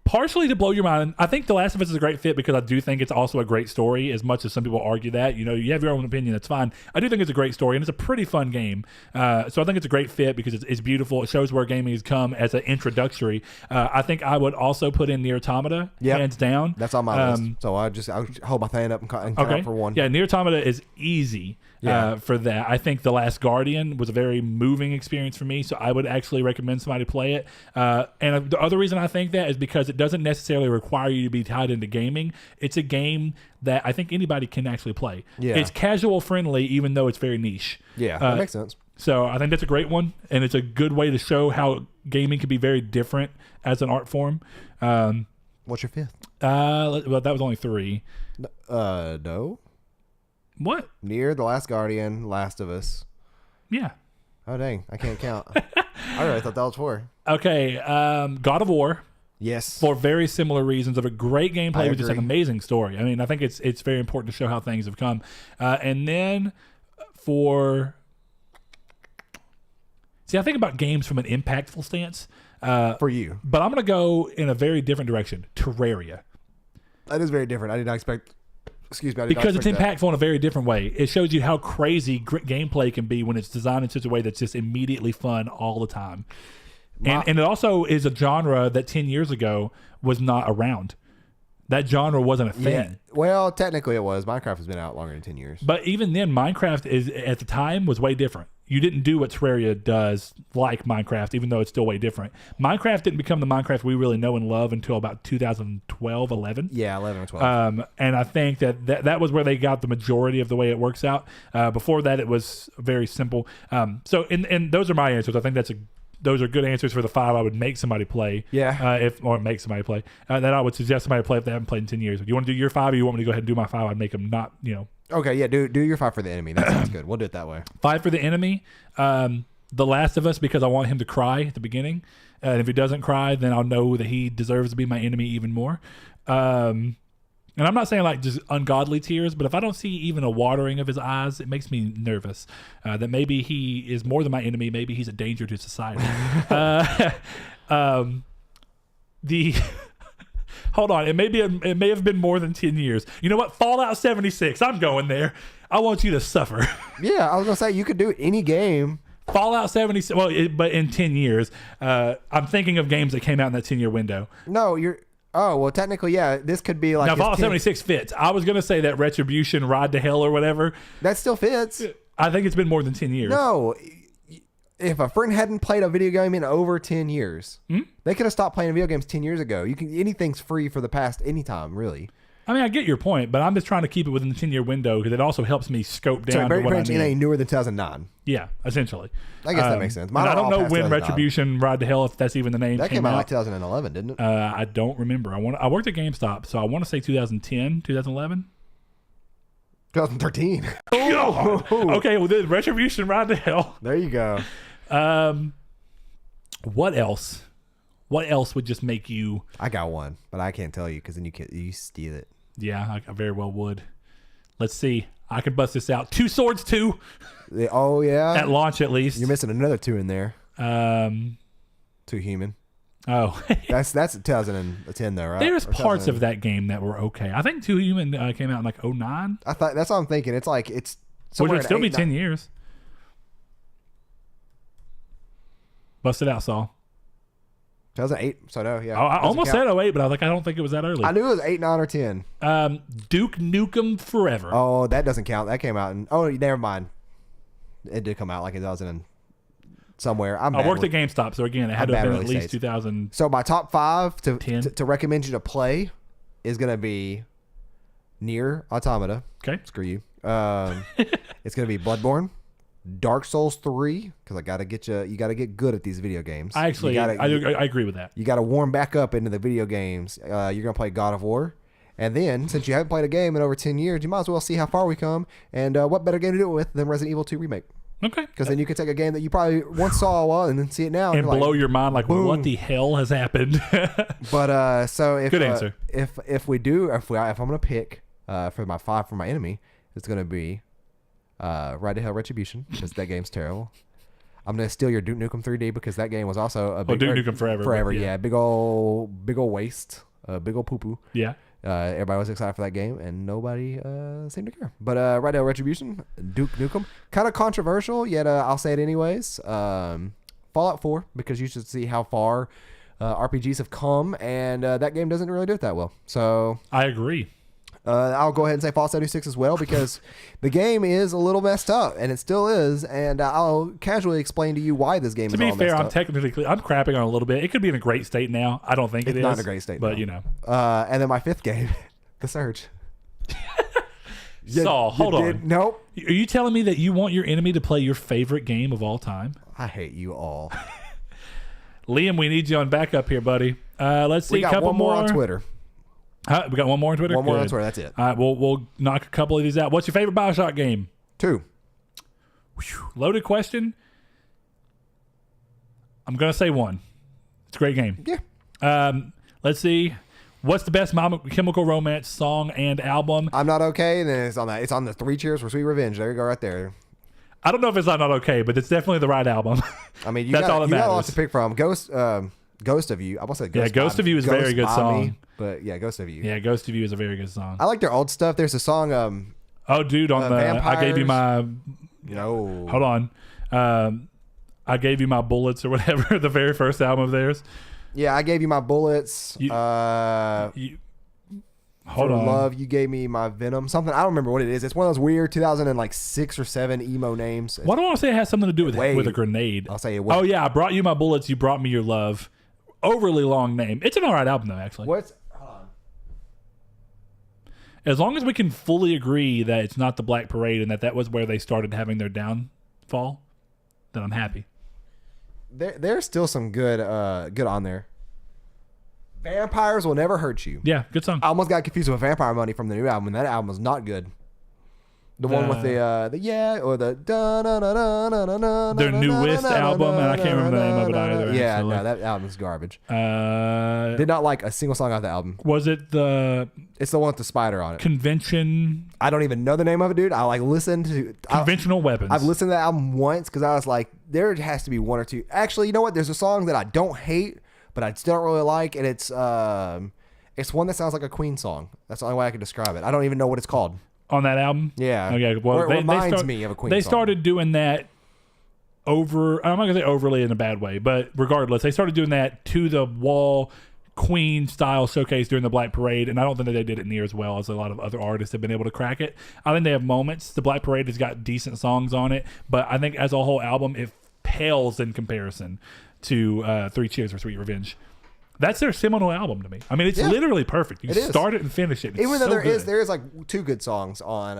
Partially to blow your mind, I think The Last of Us is a great fit because I do think it's also a great story, as much as some people argue that. You have your own opinion, that's fine. I do think it's a great story, and it's a pretty fun game. So I think it's a great fit because it's beautiful. It shows where gaming has come as an introductory. I think I would also put in Nier Automata, hands down. That's on my list. So I'll hold my hand up and count up for one. Yeah, Nier Automata is easy. For that. I think The Last Guardian was a very moving experience for me, so I would actually recommend somebody play it. And the other reason I think that is because it doesn't necessarily require you to be tied into gaming. It's a game that I think anybody can actually play. Yeah. It's casual friendly, even though it's very niche. Yeah, that makes sense. So I think that's a great one, and it's a good way to show how gaming can be very different as an art form. What's your 5th? Well, that was only 3. No. What? Nier, The Last Guardian, Last of Us. Yeah. Oh, dang. I can't count. I really thought that was 4. Okay. God of War. Yes. For very similar reasons of a great gameplay with just an amazing story. I mean, I think it's very important to show how things have come. And then I think about games from an impactful stance. For you. But I'm going to go in a very different direction. Terraria. That is very different. I did not expect... Excuse me. Because it's impactful in a very different way. It shows you how crazy gameplay can be when it's designed in such a way that's just immediately fun all the time. And it also is a genre that 10 years ago was not around. That genre wasn't a thing. Yeah. Well, technically it was. Minecraft has been out longer than 10 years. But even then, Minecraft at the time was way different. you didn't do what Terraria does like Minecraft, even though it's still way different. Minecraft didn't become the Minecraft we really know and love until about 2012, 11. Yeah, 11 or 12. And I think that was where they got the majority of the way it works out. Before that, it was very simple. And those are my answers. I think those are good answers for the 5 I would make somebody play. Yeah. Or make somebody play. That I would suggest somebody play if they haven't played in 10 years. Do you want to do your 5 or you want me to go ahead and do my 5? I'd make them not, Okay, yeah, do your 5 for the enemy. That sounds good. We'll do it that way. 5 for the enemy. The Last of Us, because I want him to cry at the beginning. And if he doesn't cry, then I'll know that he deserves to be my enemy even more. And I'm not saying like just ungodly tears, but if I don't see even a watering of his eyes, it makes me nervous that maybe he is more than my enemy. Maybe he's a danger to society. Hold on, it may have been more than 10 years. You know what? Fallout 76. I'm going there. I want you to suffer. Yeah, I was gonna say you could do any game. Fallout 76. Well, but in 10 years, I'm thinking of games that came out in that 10-year window. No, you're. Oh well, technically, yeah. This could be like now. Fallout 76 fits. I was gonna say that Retribution, Ride to Hell, or whatever. That still fits. I think it's been more than 10 years. No. If a friend hadn't played a video game in over 10 years, they could have stopped playing video games 10 years ago. Anything's free for the past anytime, really. I mean, I get your point, but I'm just trying to keep it within the 10-year window because it also helps me scope down to what I need. ain't newer than 2009. Yeah, essentially. I guess that makes sense. I don't know when Retribution, Ride to Hell, if that's even the name. That came out like 2011, didn't it? I don't remember. I worked at GameStop, so I want to say 2010, 2011. 2013. Okay, well, then Retribution, Ride to Hell. There you go. What else? What else would just make you? I got one, but I can't tell you because then you steal it. Yeah, I very well would. Let's see. I can bust this out. 2 Swords 2. Oh yeah. At launch, at least. You're missing another 2 in there. 2 Human. Oh, that's 2010 though, right? There's parts of that game that were okay. I think 2 Human came out in like 09. I thought that's what I'm thinking. It's like it's. Which would still be 10 years. Bust it out, Saul. 2008. So no, yeah. I almost said 08, but I was like, I don't think it was that early. I knew it was 8, 9, or 10. Duke Nukem Forever. Oh, that doesn't count. That came out in. Oh, never mind. It did come out like in 2000 and somewhere. I worked at GameStop, so again, it had to have been at least 2000. So my top 5 to recommend you to play is gonna be Nier Automata. Okay. Screw you. It's gonna be Bloodborne. Dark Souls 3, because you gotta get good at these video games. I agree with that. You gotta warm back up into the video games. You're gonna play God of War, and then since you haven't played a game in over 10 years, you might as well see how far we come. And what better game to do it with than Resident Evil 2 remake? Okay. Because then you can take a game that you probably once saw a while and then see it now and blow your mind like, boom. What the hell has happened? But so if good answer. If I'm gonna pick for my 5 for my enemy, it's gonna be Ride to Hell Retribution, because that game's terrible. I'm gonna steal your Duke Nukem 3D because that game was also a big Duke Nukem Forever. Yeah, big old waste, big old poo poo. Yeah. Everybody was excited for that game, and nobody seemed to care. But Ride to Hell Retribution, Duke Nukem, kind of controversial, yet I'll say it anyways. Fallout 4, because you should see how far RPGs have come, and that game doesn't really do it that well. So I agree. I'll go ahead and say Fallout 76 as well, because the game is a little messed up, and it still is, and I'll casually explain to you why this game is all messed up. To be fair, I'm crapping on it a little bit. It could be in a great state now. I don't think it's it is. It's not in a great state but now. And then my 5th game, The Surge. Saul, hold on. Nope. Are you telling me that you want your enemy to play your favorite game of all time? I hate you all. Liam, we need you on backup here, buddy. Let's see. We got a couple one more on Twitter. We got one more on Twitter? One more on Twitter, that's it. All right, we'll knock a couple of these out. What's your favorite Bioshock game? 2. Whew, loaded question. I'm going to say 1. It's a great game. Yeah. Let's see. What's the best My Chemical Romance song and album? I'm Not Okay, and then it's on the 3 Cheers for Sweet Revenge. There you go right there. I don't know if it's not okay, but it's definitely the right album. I mean, that's all that matters. You got a lot to pick from. Ghost of You. I want to say Ghost. Yeah, Ghost of You is a very good song. But yeah, Ghost of You. Yeah, Ghost of You is a very good song. I like their old stuff. There's a song. Oh, dude, on the Vampires. I gave you my. No. Hold on. I gave you my bullets or whatever. The very first album of theirs. Yeah, I gave you my bullets. Hold For on. love, you gave me my venom. Something I don't remember what it is. It's one of those weird 2006 or 7 emo names. Why do I want to say it has something to do with a grenade? I'll say it. Oh yeah, I brought you my bullets. You brought me your love. Overly long name. It's an alright album though, actually. What's As long as we can fully agree that it's not the Black Parade and that was where they started having their downfall, then I'm happy. There's still some good on there. Vampires Will Never Hurt You. Yeah, good song. I almost got confused with Vampire Money from the new album, and that album was not good. The one with the their newest album, and I can't remember the name of it either. Yeah, actually. no, that album is garbage. Did not like a single song off the album. Was it the? It's the one with the spider on it. Convention. I don't even know the name of it, dude. I like listened to Conventional Weapons. I've listened to that album once because I was like, there has to be one or two. Actually, you know what? There's a song that I don't hate, but I still don't really like, and it's one that sounds like a Queen song. That's the only way I can describe it. I don't even know what it's called. On that album? Yeah. Okay. Well, it reminds me of a Queen song. They started doing that I'm not going to say overly in a bad way, but regardless, they started doing that to the wall Queen style showcase during the Black Parade, and I don't think that they did it near as well as a lot of other artists have been able to crack it. I think they have moments. The Black Parade has got decent songs on it, but I think as a whole album, it pales in comparison to 3 Cheers for Sweet Revenge. That's their seminal album to me. I mean, it's literally perfect. You start it and finish it. It's even though so there is like 2 good songs on,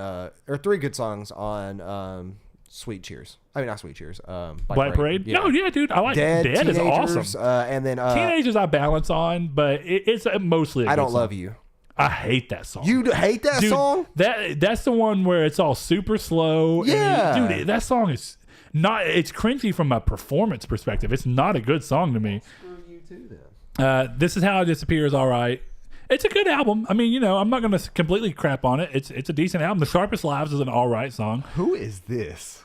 or 3 good songs on Sweet Cheers. I mean, not Sweet Cheers. Black Parade? Yeah. No, yeah, dude. I like Dead is awesome. And then Teenagers I balance on, but it's mostly I Don't Love You. I hate that song. You hate that song? That's the one where it's all super slow. Yeah. And dude, that song is not, it's cringy from a performance perspective. It's not a good song to me. Screw you too, then. This Is How I Disappear is all right. It's a good album. I mean, I'm not going to completely crap on it. It's a decent album. The Sharpest Lives is an all right song. Who is this?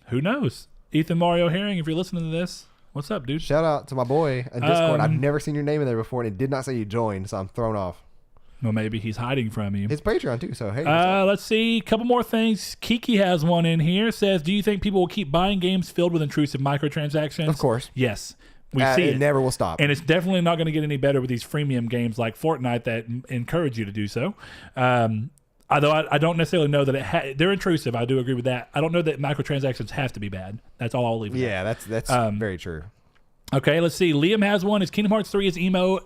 Who knows? Ethan Mario Herring, if you're listening to this, what's up, dude? Shout out to my boy in Discord. I've never seen your name in there before, and it did not say you joined, so I'm thrown off. Well, maybe he's hiding from you. His Patreon, too, so hey. Let's see. A couple more things. Kiki has one in here. Says, do you think people will keep buying games filled with intrusive microtransactions? Of course. Yes. We see it never will stop. And it's definitely not going to get any better with these freemium games like Fortnite that encourage you to do so. Although I don't necessarily know that they're intrusive. I do agree with that. I don't know that microtransactions have to be bad. That's all I'll leave it at. That's very true. Okay, let's see. Liam has one. Is Kingdom Hearts 3 as emo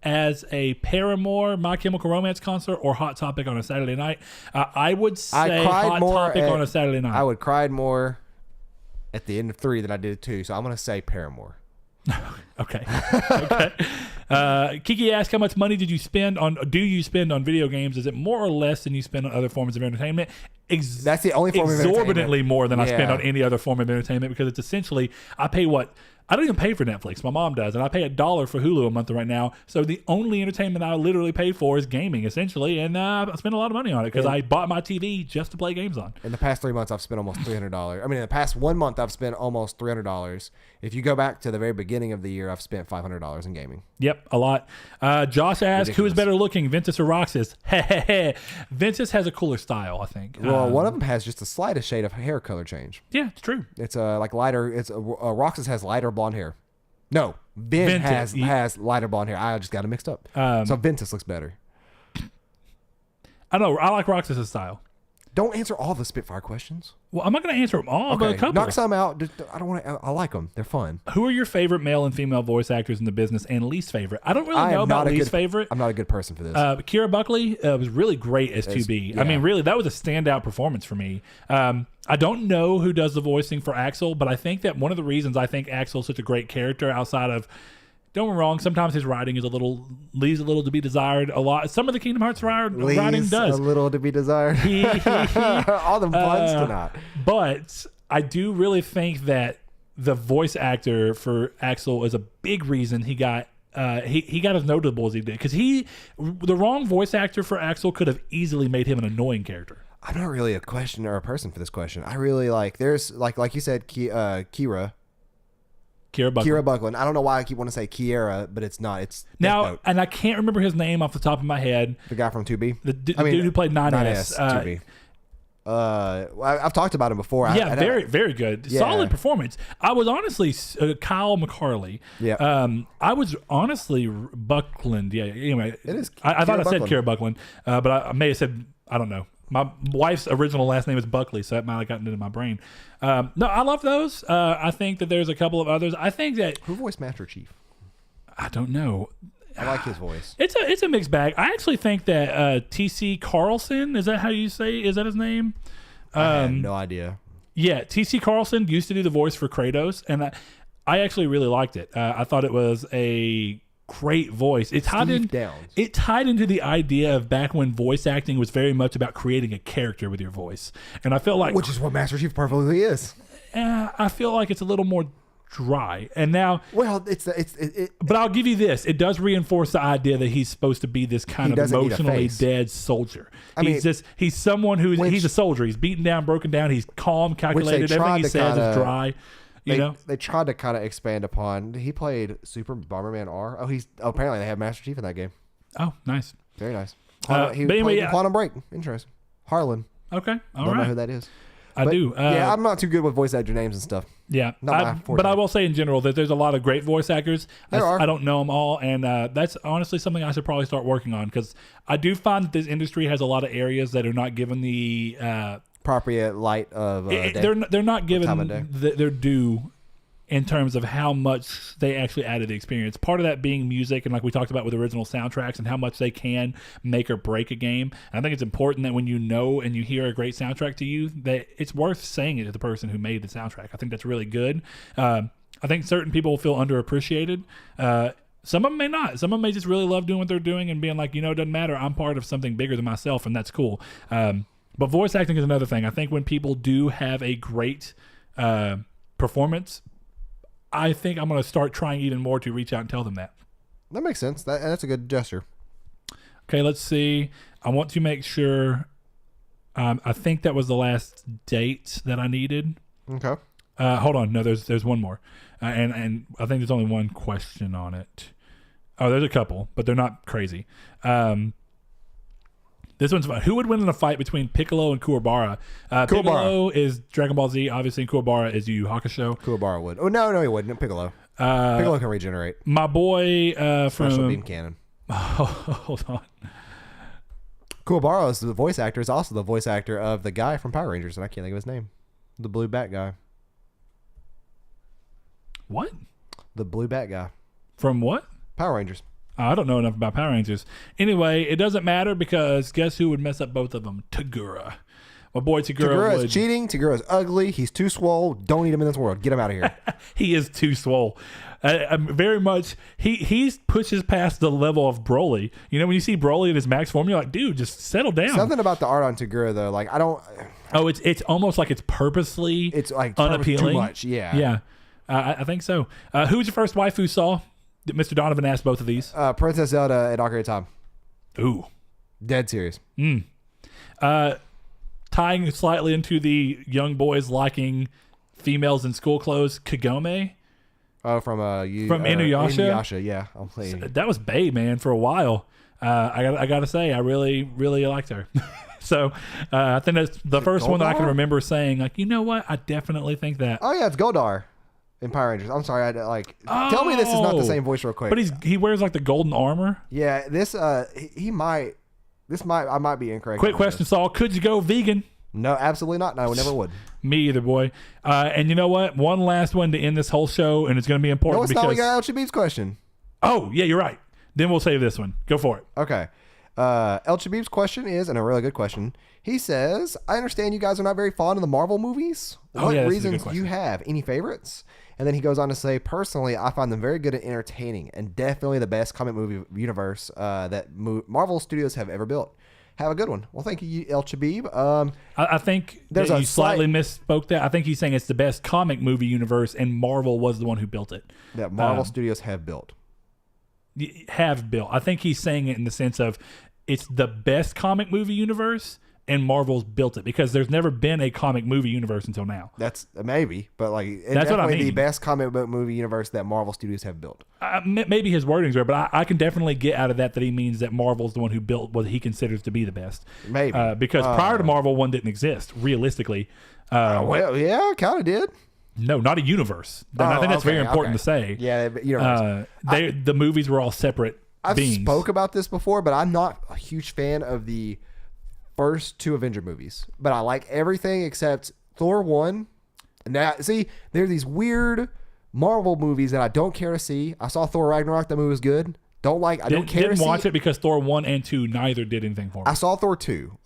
as a Paramore, My Chemical Romance concert, or Hot Topic on a Saturday night? I would say Hot Topic on a Saturday night. I would cry more at the end of 3 than I did 2, so I'm going to say Paramore. Okay. Kiki asked, how much money do you spend on video games? Is it more or less than you spend on other forms of entertainment? That's the only form of entertainment. Exorbitantly more than I spend on any other form of entertainment, because it's essentially, I pay what? I don't even pay for Netflix. My mom does, and I pay $1 for Hulu a month right now. So the only entertainment I literally pay for is gaming, essentially, and I spend a lot of money on it because I bought my TV just to play games on. In the past 3 months, I've spent almost $300. I mean, in the past 1 month, I've spent almost $300. If you go back to the very beginning of the year, I've spent $500 in gaming. Yep, a lot. Josh asked, who is better looking, Ventus or Roxas? Ventus has a cooler style, I think. Well, one of them has just the slightest shade of hair color change. Yeah, it's true. It's like lighter. It's Roxas has lighter blonde hair. No, Ventus has lighter blonde hair. I just got it mixed up. So Ventus looks better. I know. I like Roxas' style. Don't answer all the Spitfire questions. Well, I'm not going to answer them all, but a couple. Knock some out. I don't want to. I like them. They're fun. Who are your favorite male and female voice actors in the business, and least favorite? I don't really know about least favorite. I'm not a good person for this. Kira Buckley was really great as 2B. Yeah. I mean, really, that was a standout performance for me. I don't know who does the voicing for Axel, but I think that one of the reasons I think Axel is such a great character, outside of, don't get me wrong, sometimes his writing is leaves a little to be desired. A lot. Some of the Kingdom Hearts writing does. A little to be desired. All the puns tonight. But I do really think that the voice actor for Axel is a big reason he got he got as notable as he did. Because the wrong voice actor for Axel could have easily made him an annoying character. I'm not really a question or a person for this question. I really there's like you said, Kira Bucklin. I don't know why I keep wanting to say Kiera, but it's not. It's now, and I can't remember his name off the top of my head. The guy from 2B. The dude who played 9S. 2B. I've talked about him before. Yeah, very good. Yeah. Solid performance. I was honestly Kyle McCarley. Yeah. I was honestly Buckland. Yeah. Anyway, It is. I thought I said Buckland. Kara Buckland, but I may have said, I don't know. My wife's original last name is Buckley, so that might have gotten into my brain. No, I love those. I think that there's a couple of others. I think that Who voiced Master Chief? I don't know. I like his voice. It's a mixed bag. I actually think that T.C. Carlson, is that how you say? Is that his name? I have no idea. Yeah, T.C. Carlson used to do the voice for Kratos, and I actually really liked it. I thought it was a great voice. It tied into the idea of back when voice acting was very much about creating a character with your voice, and I feel like, which is what Master Chief perfectly is. I feel like it's a little more dry. And now, well, but I'll give you this: it does reinforce the idea that he's supposed to be this kind of emotionally dead soldier. He's someone he's a soldier. He's beaten down, broken down. He's calm, calculated. Everything he says is dry. They tried to kind of expand upon. He played Super Bomberman R. Apparently they have Master Chief in that game. Oh, nice, very nice. He played Quantum Break. Interesting. Harlan. Okay, all right. Don't know who that is. I do. Yeah, I'm not too good with voice actor names and stuff. Yeah, but I will say in general that there's a lot of great voice actors. I don't know them all, and that's honestly something I should probably start working on, because I do find that this industry has a lot of areas that are not given the appropriate light of. They're not given their due in terms of how much they actually add to the experience. Part of that being music, and like we talked about with original soundtracks, and how much they can make or break a game. And I think it's important that when you know and you hear a great soundtrack to you, that it's worth saying it to the person who made the soundtrack. I think that's really good. I think certain people feel underappreciated. Some of them may not. Some of them may just really love doing what they're doing and being like, it doesn't matter. I'm part of something bigger than myself, and that's cool. But voice acting is another thing. I think when people do have a great performance, I think I'm going to start trying even more to reach out and tell them that. That makes sense. That's a good gesture. Okay, let's see. I want to make sure. I think that was the last date that I needed. Okay. Hold on. No, there's one more, and I think there's only one question on it. Oh, there's a couple, but they're not crazy. This one's fun. Who would win in a fight between Piccolo and Kuwabara? Piccolo is Dragon Ball Z, obviously, and Kuwabara is Yu Yu Hakusho. Kuwabara would. Oh, no, he wouldn't. Piccolo. Piccolo can regenerate. My boy from... Special Beam Cannon. Oh, hold on. Kuwabara is the voice actor, is also the voice actor of the guy from Power Rangers, and I can't think of his name. The blue bat guy. What? The blue bat guy. From what? Power Rangers. I don't know enough about Power Rangers. Anyway, it doesn't matter, because guess who would mess up both of them? Tagura. My boy Tagura is cheating. Tagura is ugly. He's too swole. Don't need him in this world. Get him out of here. He is too swole. Very much. He pushes past the level of Broly. When you see Broly in his max form, you're like, dude, just settle down. Something about the art on Tagura, though. Like, I don't... Oh, it's almost like it's purposely it's like unappealing. Too much, yeah. Yeah. I think so. Who was your first wife who saw? Mr. Donovan asked both of these. Princess Zelda at Ocarina of Time. Ooh. Dead serious. Tying slightly into the young boys liking females in school clothes, Kagome. Oh, from Inuyasha? Inuyasha, yeah. That was bae, man, for a while. I got to say, I really, really liked her. So I think that's the first one that I can remember saying, like, you know what? I definitely think that. Oh, yeah, it's Goldar. In Power Rangers. I'm sorry. Tell me this is not the same voice real quick. But he wears like the golden armor. Yeah, I might be incorrect. Quick question, Saul. Could you go vegan? No, absolutely not. No, I never would. Me either, boy. And you know what? One last one to end this whole show, and it's going to be important. No, it's not. We got El Chabib's question. Oh, yeah, you're right. Then we'll save this one. Go for it. Okay. El Chabib's question is, and a really good question. He says, I understand you guys are not very fond of the Marvel movies. What reasons do you have? Any favorites? And then he goes on to say, personally, I find them very good at entertaining and definitely the best comic movie universe that Marvel Studios have ever built. Have a good one. Well, thank you, El Chabib. I think that you slightly misspoke that. I think he's saying it's the best comic movie universe, and Marvel was the one who built it. That Marvel Studios have built. I think he's saying it in the sense of it's the best comic movie universe, and Marvel's built it, because there's never been a comic movie universe until now. That's maybe, but like it's That's what I definitely mean. the best comic book movie universe that Marvel Studios have built. Maybe his wording's right, but I can definitely get out of that he means that Marvel's the one who built what he considers to be the best. Maybe. Because prior to Marvel, one didn't exist, realistically. Well, yeah, kind of did. No, not a universe. I think that's very important to say. Yeah, universe. The movies were all separate beings. I've spoke about this before, but I'm not a huge fan of the first 2 Avenger movies. But I like everything except Thor 1. Now, see, there are these weird Marvel movies that I don't care to see. I saw Thor Ragnarok. That movie was good. Don't care to see. Didn't watch it because Thor 1 and 2 neither did anything for me. I saw Thor 2.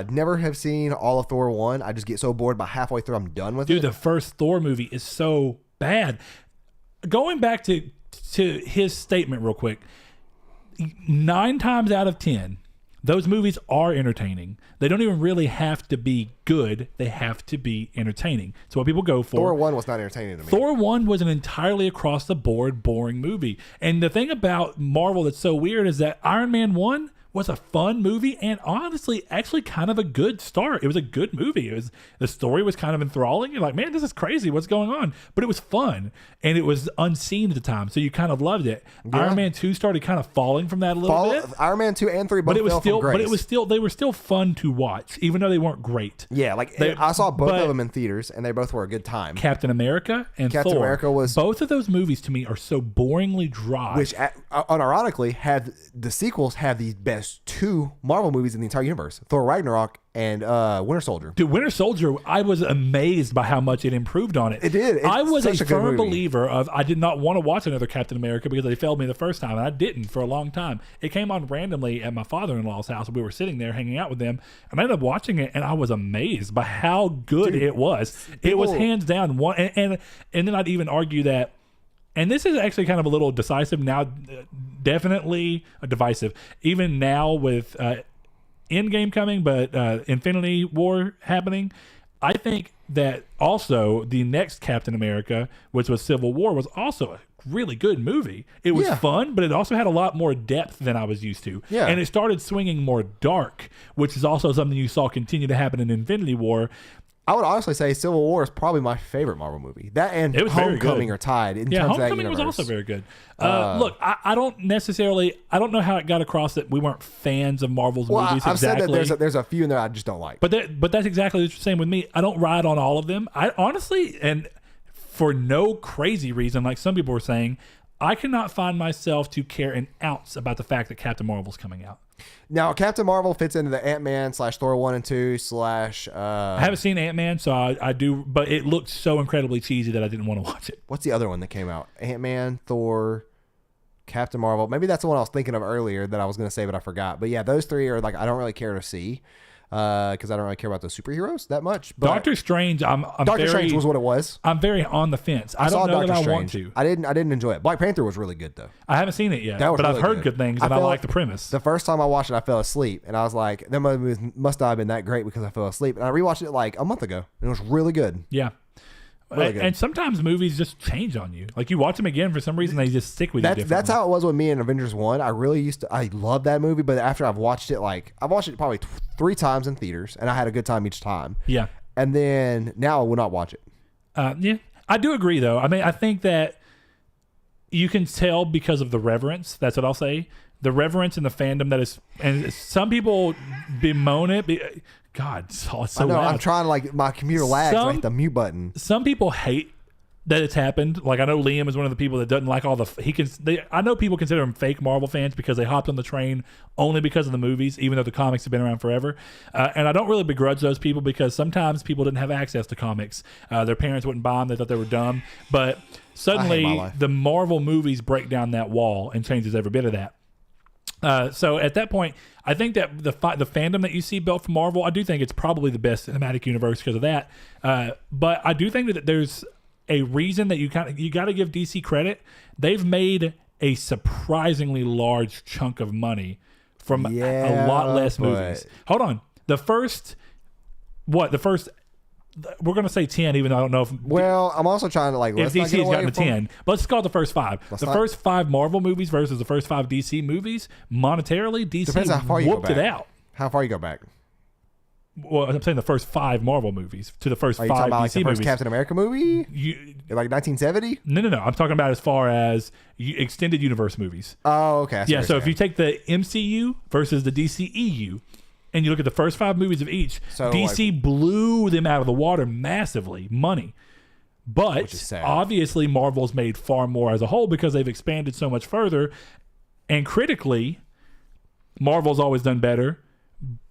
Never have seen all of Thor 1. I just get so bored by halfway through I'm done with it. Dude, the first Thor movie is so bad. Going back to his statement real quick, 9 times out of 10, those movies are entertaining. They don't even really have to be good. They have to be entertaining. So what people go for. Thor 1 was not entertaining to me. Thor 1 was an entirely across the board boring movie. And the thing about Marvel that's so weird is that Iron Man 1 was a fun movie and honestly actually kind of a good start. It was a good movie. The story was kind of enthralling. You're like, man, this is crazy. What's going on? But it was fun and it was unseen at the time, so you kind of loved it. Yeah. Iron Man 2 started kind of falling from that a little bit. Iron Man 2 and 3 both fell from grace. But they were still fun to watch, even though they weren't great. Yeah, I saw both of them in theaters and they both were a good time. Captain America and Captain Thor. America was both of those movies to me are so boringly dry. Which unironically had the sequels have the best 2 Marvel movies in the entire universe: Thor Ragnarok and Winter Soldier. Dude, Winter Soldier, I was amazed by how much it improved on it. It did. I was a firm believer of, I did not want to watch another Captain America because they failed me the first time, and I didn't for a long time. It came on randomly at my father-in-law's house, and we were sitting there hanging out with them, and I ended up watching it, and I was amazed by how good it was. It was hands down one, and then I'd even argue that, and this is actually kind of a little decisive now, definitely divisive. Even now with Endgame coming, but Infinity War happening, I think that also the next Captain America, which was Civil War, was also a really good movie. It was fun, but it also had a lot more depth than I was used to. Yeah. And it started swinging more dark, which is also something you saw continue to happen in Infinity War. I would honestly say Civil War is probably my favorite Marvel movie. That and Homecoming are tied in terms of that universe. Homecoming was also very good. Look, I don't know how it got across that we weren't fans of Marvel's movies. I've said that there's a few in there I just don't like. But that's exactly the same with me. I don't ride on all of them. I honestly, and for no crazy reason, like some people were saying, I cannot find myself to care an ounce about the fact that Captain Marvel's coming out. Now, Captain Marvel fits into the Ant-Man / Thor 1 and 2 / I haven't seen Ant-Man, so I do, but it looked so incredibly cheesy that I didn't want to watch it. What's the other one that came out? Ant-Man, Thor, Captain Marvel. Maybe that's the one I was thinking of earlier that I was going to say, but I forgot. But yeah, those 3 are like, I don't really care to see. Because I don't really care about those superheroes that much. But Doctor Strange, Doctor Strange was what it was. I'm very on the fence. I don't know that I want to. I didn't enjoy it. Black Panther was really good though. I haven't seen it yet, but really I've heard good things, and I like the premise. The first time I watched it, I fell asleep, and I was like, "That movie must not have been that great because I fell asleep." And I rewatched it like a month ago, and it was really good. Yeah. Really good. And sometimes movies just change on you. Like you watch them again, for some reason they just stick with you differently. That's how it was with me in Avengers 1. I love that movie, but after I've watched it probably 3 times in theaters, and I had a good time each time. Yeah. And then now I will not watch it. Yeah. I do agree though. I mean, I think that you can tell because of the reverence. That's what I'll say. The reverence and the fandom that is, and some people bemoan it. God, it's so I know, loud. I'm trying to, like, my computer lags. I hit the mute button. Some people hate that it's happened. Like, I know Liam is one of the people that doesn't like all the... I know people consider him fake Marvel fans because they hopped on the train only because of the movies, even though the comics have been around forever. And I don't really begrudge those people because sometimes people didn't have access to comics. Their parents wouldn't buy them. They thought they were dumb. But suddenly, the Marvel movies break down that wall and changes every bit of that. So at that point, I think that the fandom that you see built for Marvel, I do think it's probably the best cinematic universe because of that. But I do think that there's a reason that you got to give DC credit. They've made a surprisingly large chunk of money from a lot less movies. Hold on, the first. We're going to say 10, even though I don't know if... Well, I'm also trying to, like... If DC has gotten to 10. But let's call it the first 5. First 5 Marvel movies versus the first 5 DC movies, monetarily, DC whooped it out. How far you go back? Well, I'm saying the first 5 Marvel movies to the first Are you 5 talking about DC like the movies. first Captain America movie? Like 1970? No. I'm talking about as far as extended universe movies. Oh, okay. Yeah, so if you take the MCU versus the DCEU, and you look at the first 5 movies of each, DC blew them out of the water massively, money. But obviously Marvel's made far more as a whole because they've expanded so much further. And critically, Marvel's always done better,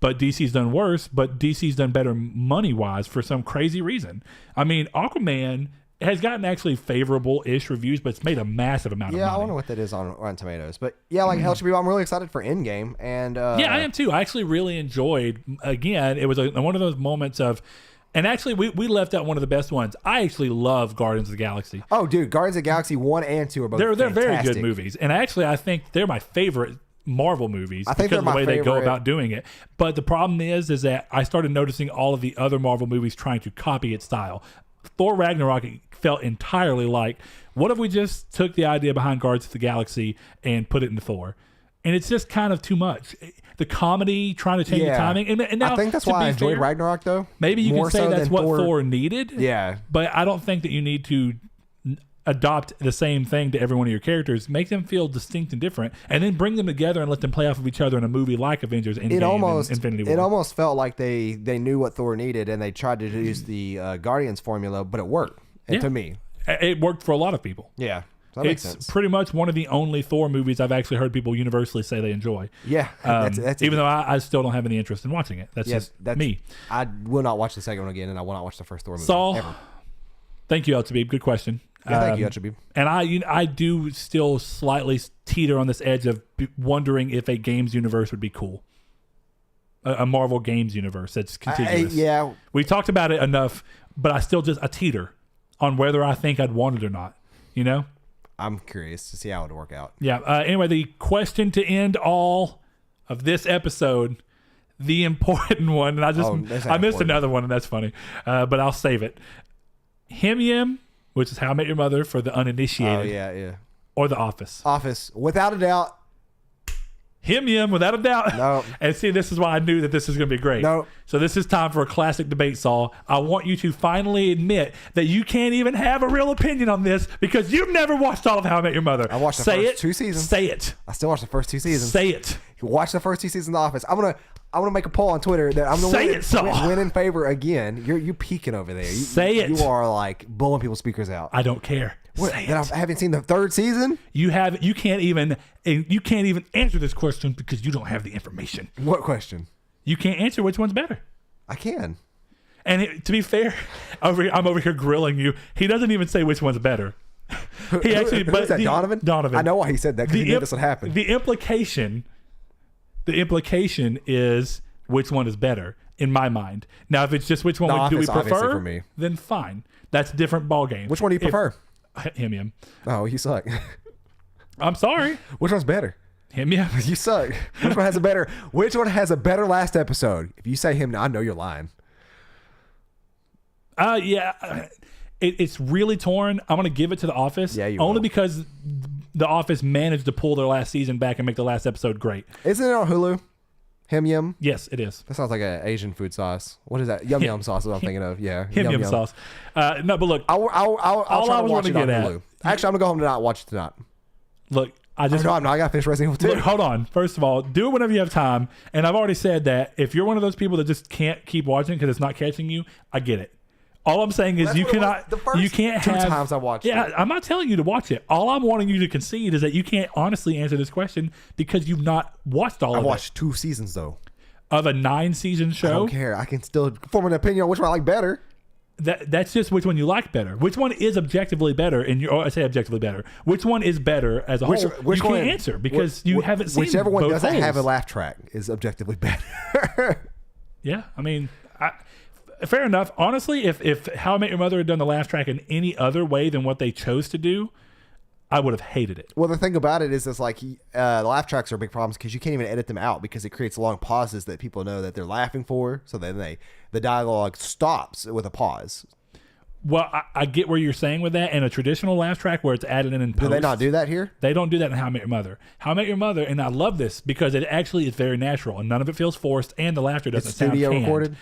but DC's done worse, but DC's done better money-wise for some crazy reason. I mean, Aquaman has gotten actually favorable-ish reviews, but it's made a massive amount of money. Yeah, I wonder what that is on Rotten Tomatoes. But yeah, like LGB, I'm really excited for Endgame. And yeah, I am too. I actually really enjoyed, again, it was one of those moments of, and actually we left out one of the best ones. I actually love Guardians of the Galaxy. Oh, dude, Guardians of the Galaxy 1 and 2 are both They're very good movies. And actually, I think they're my favorite Marvel movies because of the way they go about doing it. But the problem is that I started noticing all of the other Marvel movies trying to copy its style. Thor Ragnarok felt entirely like, what if we just took the idea behind Guardians of the Galaxy and put it into Thor? And it's just kind of too much. The comedy, trying to change the timing. And now, I think that's why I enjoyed Ragnarok, though. Maybe you can say that's what Thor needed. Yeah. But I don't think that you need to adopt the same thing to every one of your characters. Make them feel distinct and different, and then bring them together and let them play off of each other in a movie like Avengers Endgame and Infinity War. It almost felt like they knew what Thor needed, and they tried to use the Guardians formula, but it worked. To me. It worked for a lot of people. Yeah. That makes sense. Pretty much one of the only Thor movies I've actually heard people universally say they enjoy. Yeah. That's even though I still don't have any interest in watching it. That's me. I will not watch the second one again, and I will not watch the first Thor movie. Saul, ever. Thank you, Altabib. Good question. Yeah, thank you, Altabib. And I do still slightly teeter on this edge of wondering if a games universe would be cool. A Marvel games universe that's contiguous. Yeah. We talked about it enough, but I still just teeter on whether I think I'd want it or not. You know? I'm curious to see how it would work out. Yeah. Anyway, the question to end all of this episode, the important one, and I missed another one, and that's funny, but I'll save it. Him, which is How I Met Your Mother for the uninitiated. Oh, yeah. Or The Office. Office, without a doubt. Him, without a doubt. No. And see, this is why I knew that this is going to be great. No. So this is time for a classic debate, Saul. I want you to finally admit that you can't even have a real opinion on this because you've never watched all of How I Met Your Mother. I watched the first 2 seasons. Say it. I still watched the first 2 seasons. Say it. You watch the first 2 seasons of The Office. I'm gonna make a poll on Twitter that I'm gonna win in favor again. You peeking over there. Say it. You are like blowing people's speakers out. I don't care. What, I haven't seen the 3rd season. You can't even answer this question because you don't have the information. What question? You can't answer which one's better. I can. And to be fair, I'm over here grilling you. He doesn't even say which one's better. He actually, who's that? Donovan. Donovan. I know why he said that because he knew this would happen. The implication is which one is better in my mind. Now, if it's just which one do we prefer, for me. Then fine. That's a different ballgame. Which one do you prefer? Him. Oh, you suck. I'm sorry. Which one's better? Him. You suck. Which one has a better last episode? If you say him, I know you're lying. Yeah. It's really torn. I'm going to give it to The Office. Yeah, you only will. because The Office managed to pull their last season back and make the last episode great. Isn't it on Hulu? Him. Yes, it is. That sounds like an Asian food sauce. What is that? Yum sauce is what I'm thinking of. Yeah. Him sauce. No, but look. I'll try to watch it on Hulu. Actually, I'm going to go home tonight and watch it tonight. Look, No, I'm not. I got to finish Resident Evil 2. Look, hold on. First of all, do it whenever you have time. And I've already said that if you're one of those people that just can't keep watching because it's not catching you, I get it. All I'm saying is you can't two times I watched it. Yeah, I'm not telling you to watch it. All I'm wanting you to concede is that you can't honestly answer this question because you've not watched all of it. I watched 2 seasons, though. Of a 9-season show? I don't care. I can still form an opinion on which one I like better. That's just which one you like better. Which one is objectively better? I say objectively better. Which one is better as a whole? You can't answer because you haven't seen whichever one doesn't holes. have a laugh track is objectively better. Yeah, I mean, fair enough. Honestly, if How I Met Your Mother had done the laugh track in any other way than what they chose to do, I would have hated it. Well, the thing about it is it's like the laugh tracks are big problems because you can't even edit them out because it creates long pauses that people know that they're laughing for. So then the dialogue stops with a pause. Well, I get where you're saying with that. And a traditional laugh track where it's added in post. Do they not do that here? They don't do that in How I Met Your Mother. How I Met Your Mother, and I love this because it actually is very natural and none of it feels forced, and the laughter doesn't sound studio canned. recorded?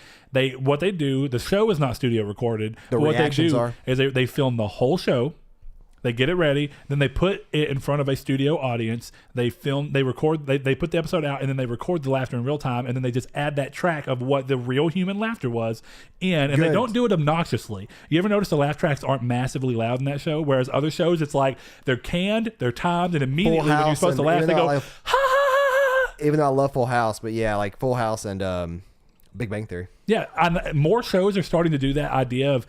What they do, the show is not studio recorded. The but reactions what they do is they film the whole show. They get it ready, then they put it in front of a studio audience. They record, they put the episode out, and then they record the laughter in real time, and then they just add that track of what the real human laughter was in, and they don't do it obnoxiously. You ever notice the laugh tracks aren't massively loud in that show, whereas other shows, it's like they're canned, they're timed, and immediately when you're supposed to laugh, they go, ha ha ha. Even though I love Full House, but yeah, like Full House and Big Bang Theory. Yeah, more shows are starting to do that idea of,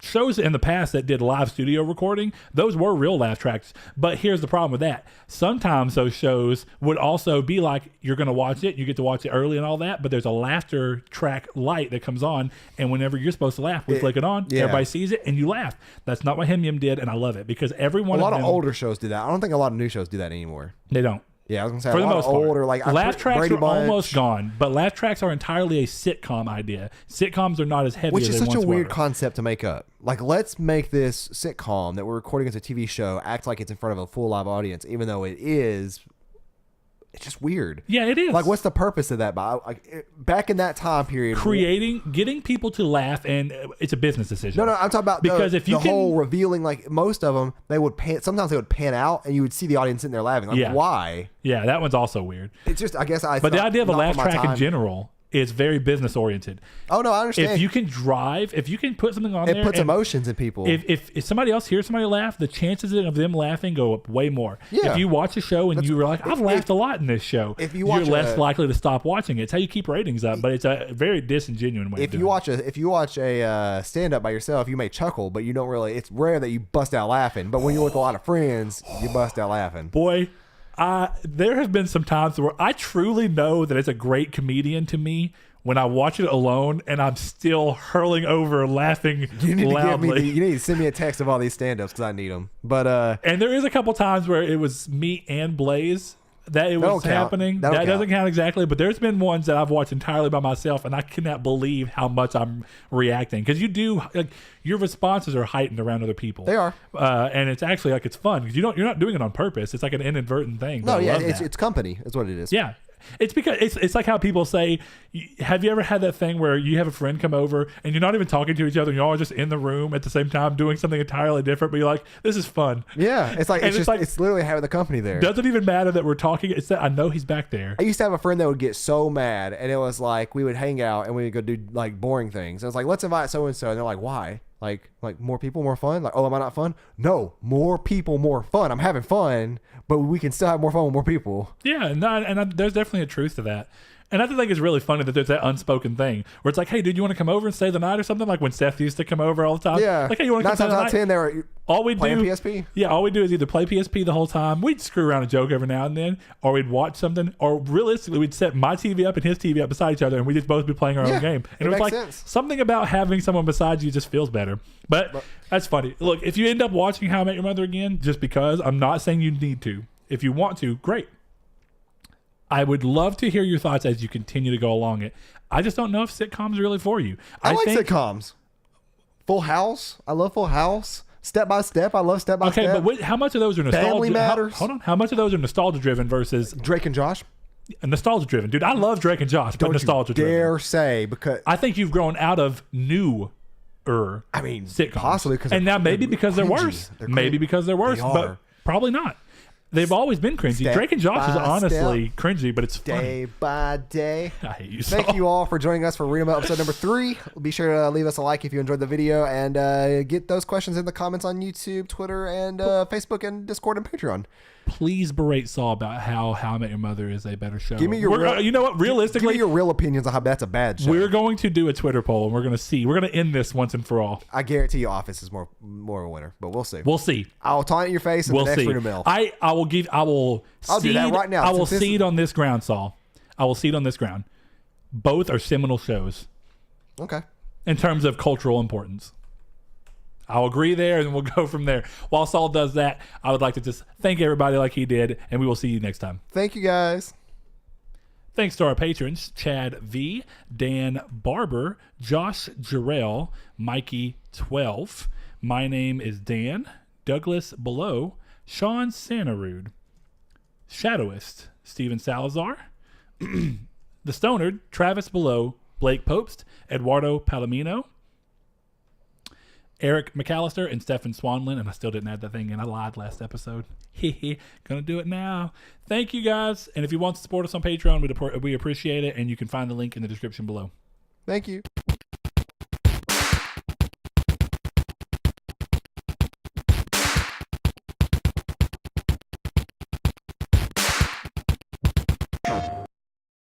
shows in the past that did live studio recording, those were real laugh tracks. But here's the problem with that. Sometimes those shows would also be like, you're going to watch it, you get to watch it early and all that, but there's a laughter track light that comes on, and whenever you're supposed to laugh, we flick it on, everybody sees it, and you laugh. That's not what Him Yim did, and I love it, because everyone... A lot of older shows do that. I don't think a lot of new shows do that anymore. They don't. Yeah, I was gonna say for the most part. Older, like laugh tracks Brady are Bunch. almost gone, but laugh tracks are entirely a sitcom idea. Sitcoms are not as heavy Which as is they such a once weird were. concept to make up. Like, let's make this sitcom that we're recording as a TV show act like it's in front of a full live audience, even though it is. It's just weird. Yeah, it is. Like, what's the purpose of that? Back in that time period, getting people to laugh, and it's a business decision. No, I'm talking about because if you whole revealing, like most of them, sometimes they would pan out, and you would see the audience sitting there laughing. Like, why? Yeah, that one's also weird. It's just, I guess, but the idea of a laugh track in general is very business oriented. Oh no, I understand. If you can put something on there, it puts emotions in people. If somebody else hears somebody laugh, the chances of them laughing go up way more. Yeah. If you watch a show and you're like, I've laughed a lot in this show, you're less likely to stop watching it. It's how you keep ratings up, but it's a very disingenuous way. If you watch a stand up by yourself, you may chuckle, but you don't really. It's rare that you bust out laughing. But when you're with a lot of friends, you bust out laughing. Boy. There have been some times where I truly know that it's a great comedian to me when I watch it alone and I'm still hurling over laughing loudly. You need to send me a text of all these stand-ups because I need them. But and there is a couple times where it was me and Blaze that it was happening. That doesn't count exactly, but there's been ones that I've watched entirely by myself, and I cannot believe how much I'm reacting, because your responses are heightened around other people. They are, and it's actually it's fun because you're not doing it on purpose. It's like an inadvertent thing. No, yeah, it's company is what it is. Yeah. It's because it's like how people say, have you ever had that thing where you have a friend come over and you're not even talking to each other and you're all just in the room at the same time doing something entirely different, but you're like, this is fun. Yeah, it's literally having the company there. Doesn't even matter that we're talking. It's that I know he's back there. I used to have a friend that would get so mad, and it was like we would hang out and we would go do like boring things. And it's like, let's invite so and so, and they're like, why? Like more people, more fun? Like, oh, am I not fun? No, more people, more fun. I'm having fun, but we can still have more fun with more people. Yeah, and there's definitely a truth to that. And I think it's really funny that there's that unspoken thing where it's like, hey, dude, you want to come over and stay the night or something? Like when Seth used to come over all the time. Yeah. Like, hey, you want to come stay the night? 9 times out of 10, they were playing PSP. Yeah, all we do is either play PSP the whole time. We'd screw around and joke every now and then, or we'd watch something, or realistically, we'd set my TV up and his TV up beside each other, and we'd just both be playing our own game. And it was like something about having someone beside you just feels better. But that's funny. Look, if you end up watching How I Met Your Mother again, just because, I'm not saying you need to. If you want to, great. I would love to hear your thoughts as you continue to go along it. I just don't know if sitcoms are really for you. I like sitcoms. Full House. I love Full House. Step by Step. I love Step by Step. Okay, but how much of those are nostalgia? Family Matters. Hold on. How much of those are nostalgia driven versus Drake and Josh? Nostalgia driven, dude. I love Drake and Josh, but nostalgia driven. Don't you dare say, because I think you've grown out of sitcoms. Possibly because and now maybe because they're worse. Maybe because they're worse, but probably not. They've always been cringy. Drake and Josh is honestly cringy, but it's funny. Day by day. I hate you so. Thank you all for joining us for Read 'em Up episode number 3. Be sure to leave us a like if you enjoyed the video, and get those questions in the comments on YouTube, Twitter, and Facebook, and Discord, and Patreon. Please berate Saul about how I Met Your Mother is a better show. Give me your you know what? Realistically, give me your real opinions on how that's a bad show. We're going to do a Twitter poll, and we're going to see. We're going to end this once and for all. I guarantee you, Office is more of a winner, but we'll see. We'll see. I'll taunt in your face and the next Freedom Mill. I'll do that right now. I will seed on this ground, Saul. I will seed on this ground. Both are seminal shows. Okay. In terms of cultural importance. I'll agree there, and we'll go from there. While Saul does that, I would like to just thank everybody like he did, and we will see you next time. Thank you, guys. Thanks to our patrons, Chad V, Dan Barber, Josh Jarrell, Mikey 12. My name is Dan, Douglas Below, Sean Santarude, Shadowist, Steven Salazar, The Stonard, Travis Below, Blake Popst, Eduardo Palomino, Eric McAllister, and Stefan Swanlin. And I still didn't add that thing in. I lied last episode. Gonna do it now. Thank you, guys. And if you want to support us on Patreon, we appreciate it. And you can find the link in the description below. Thank you.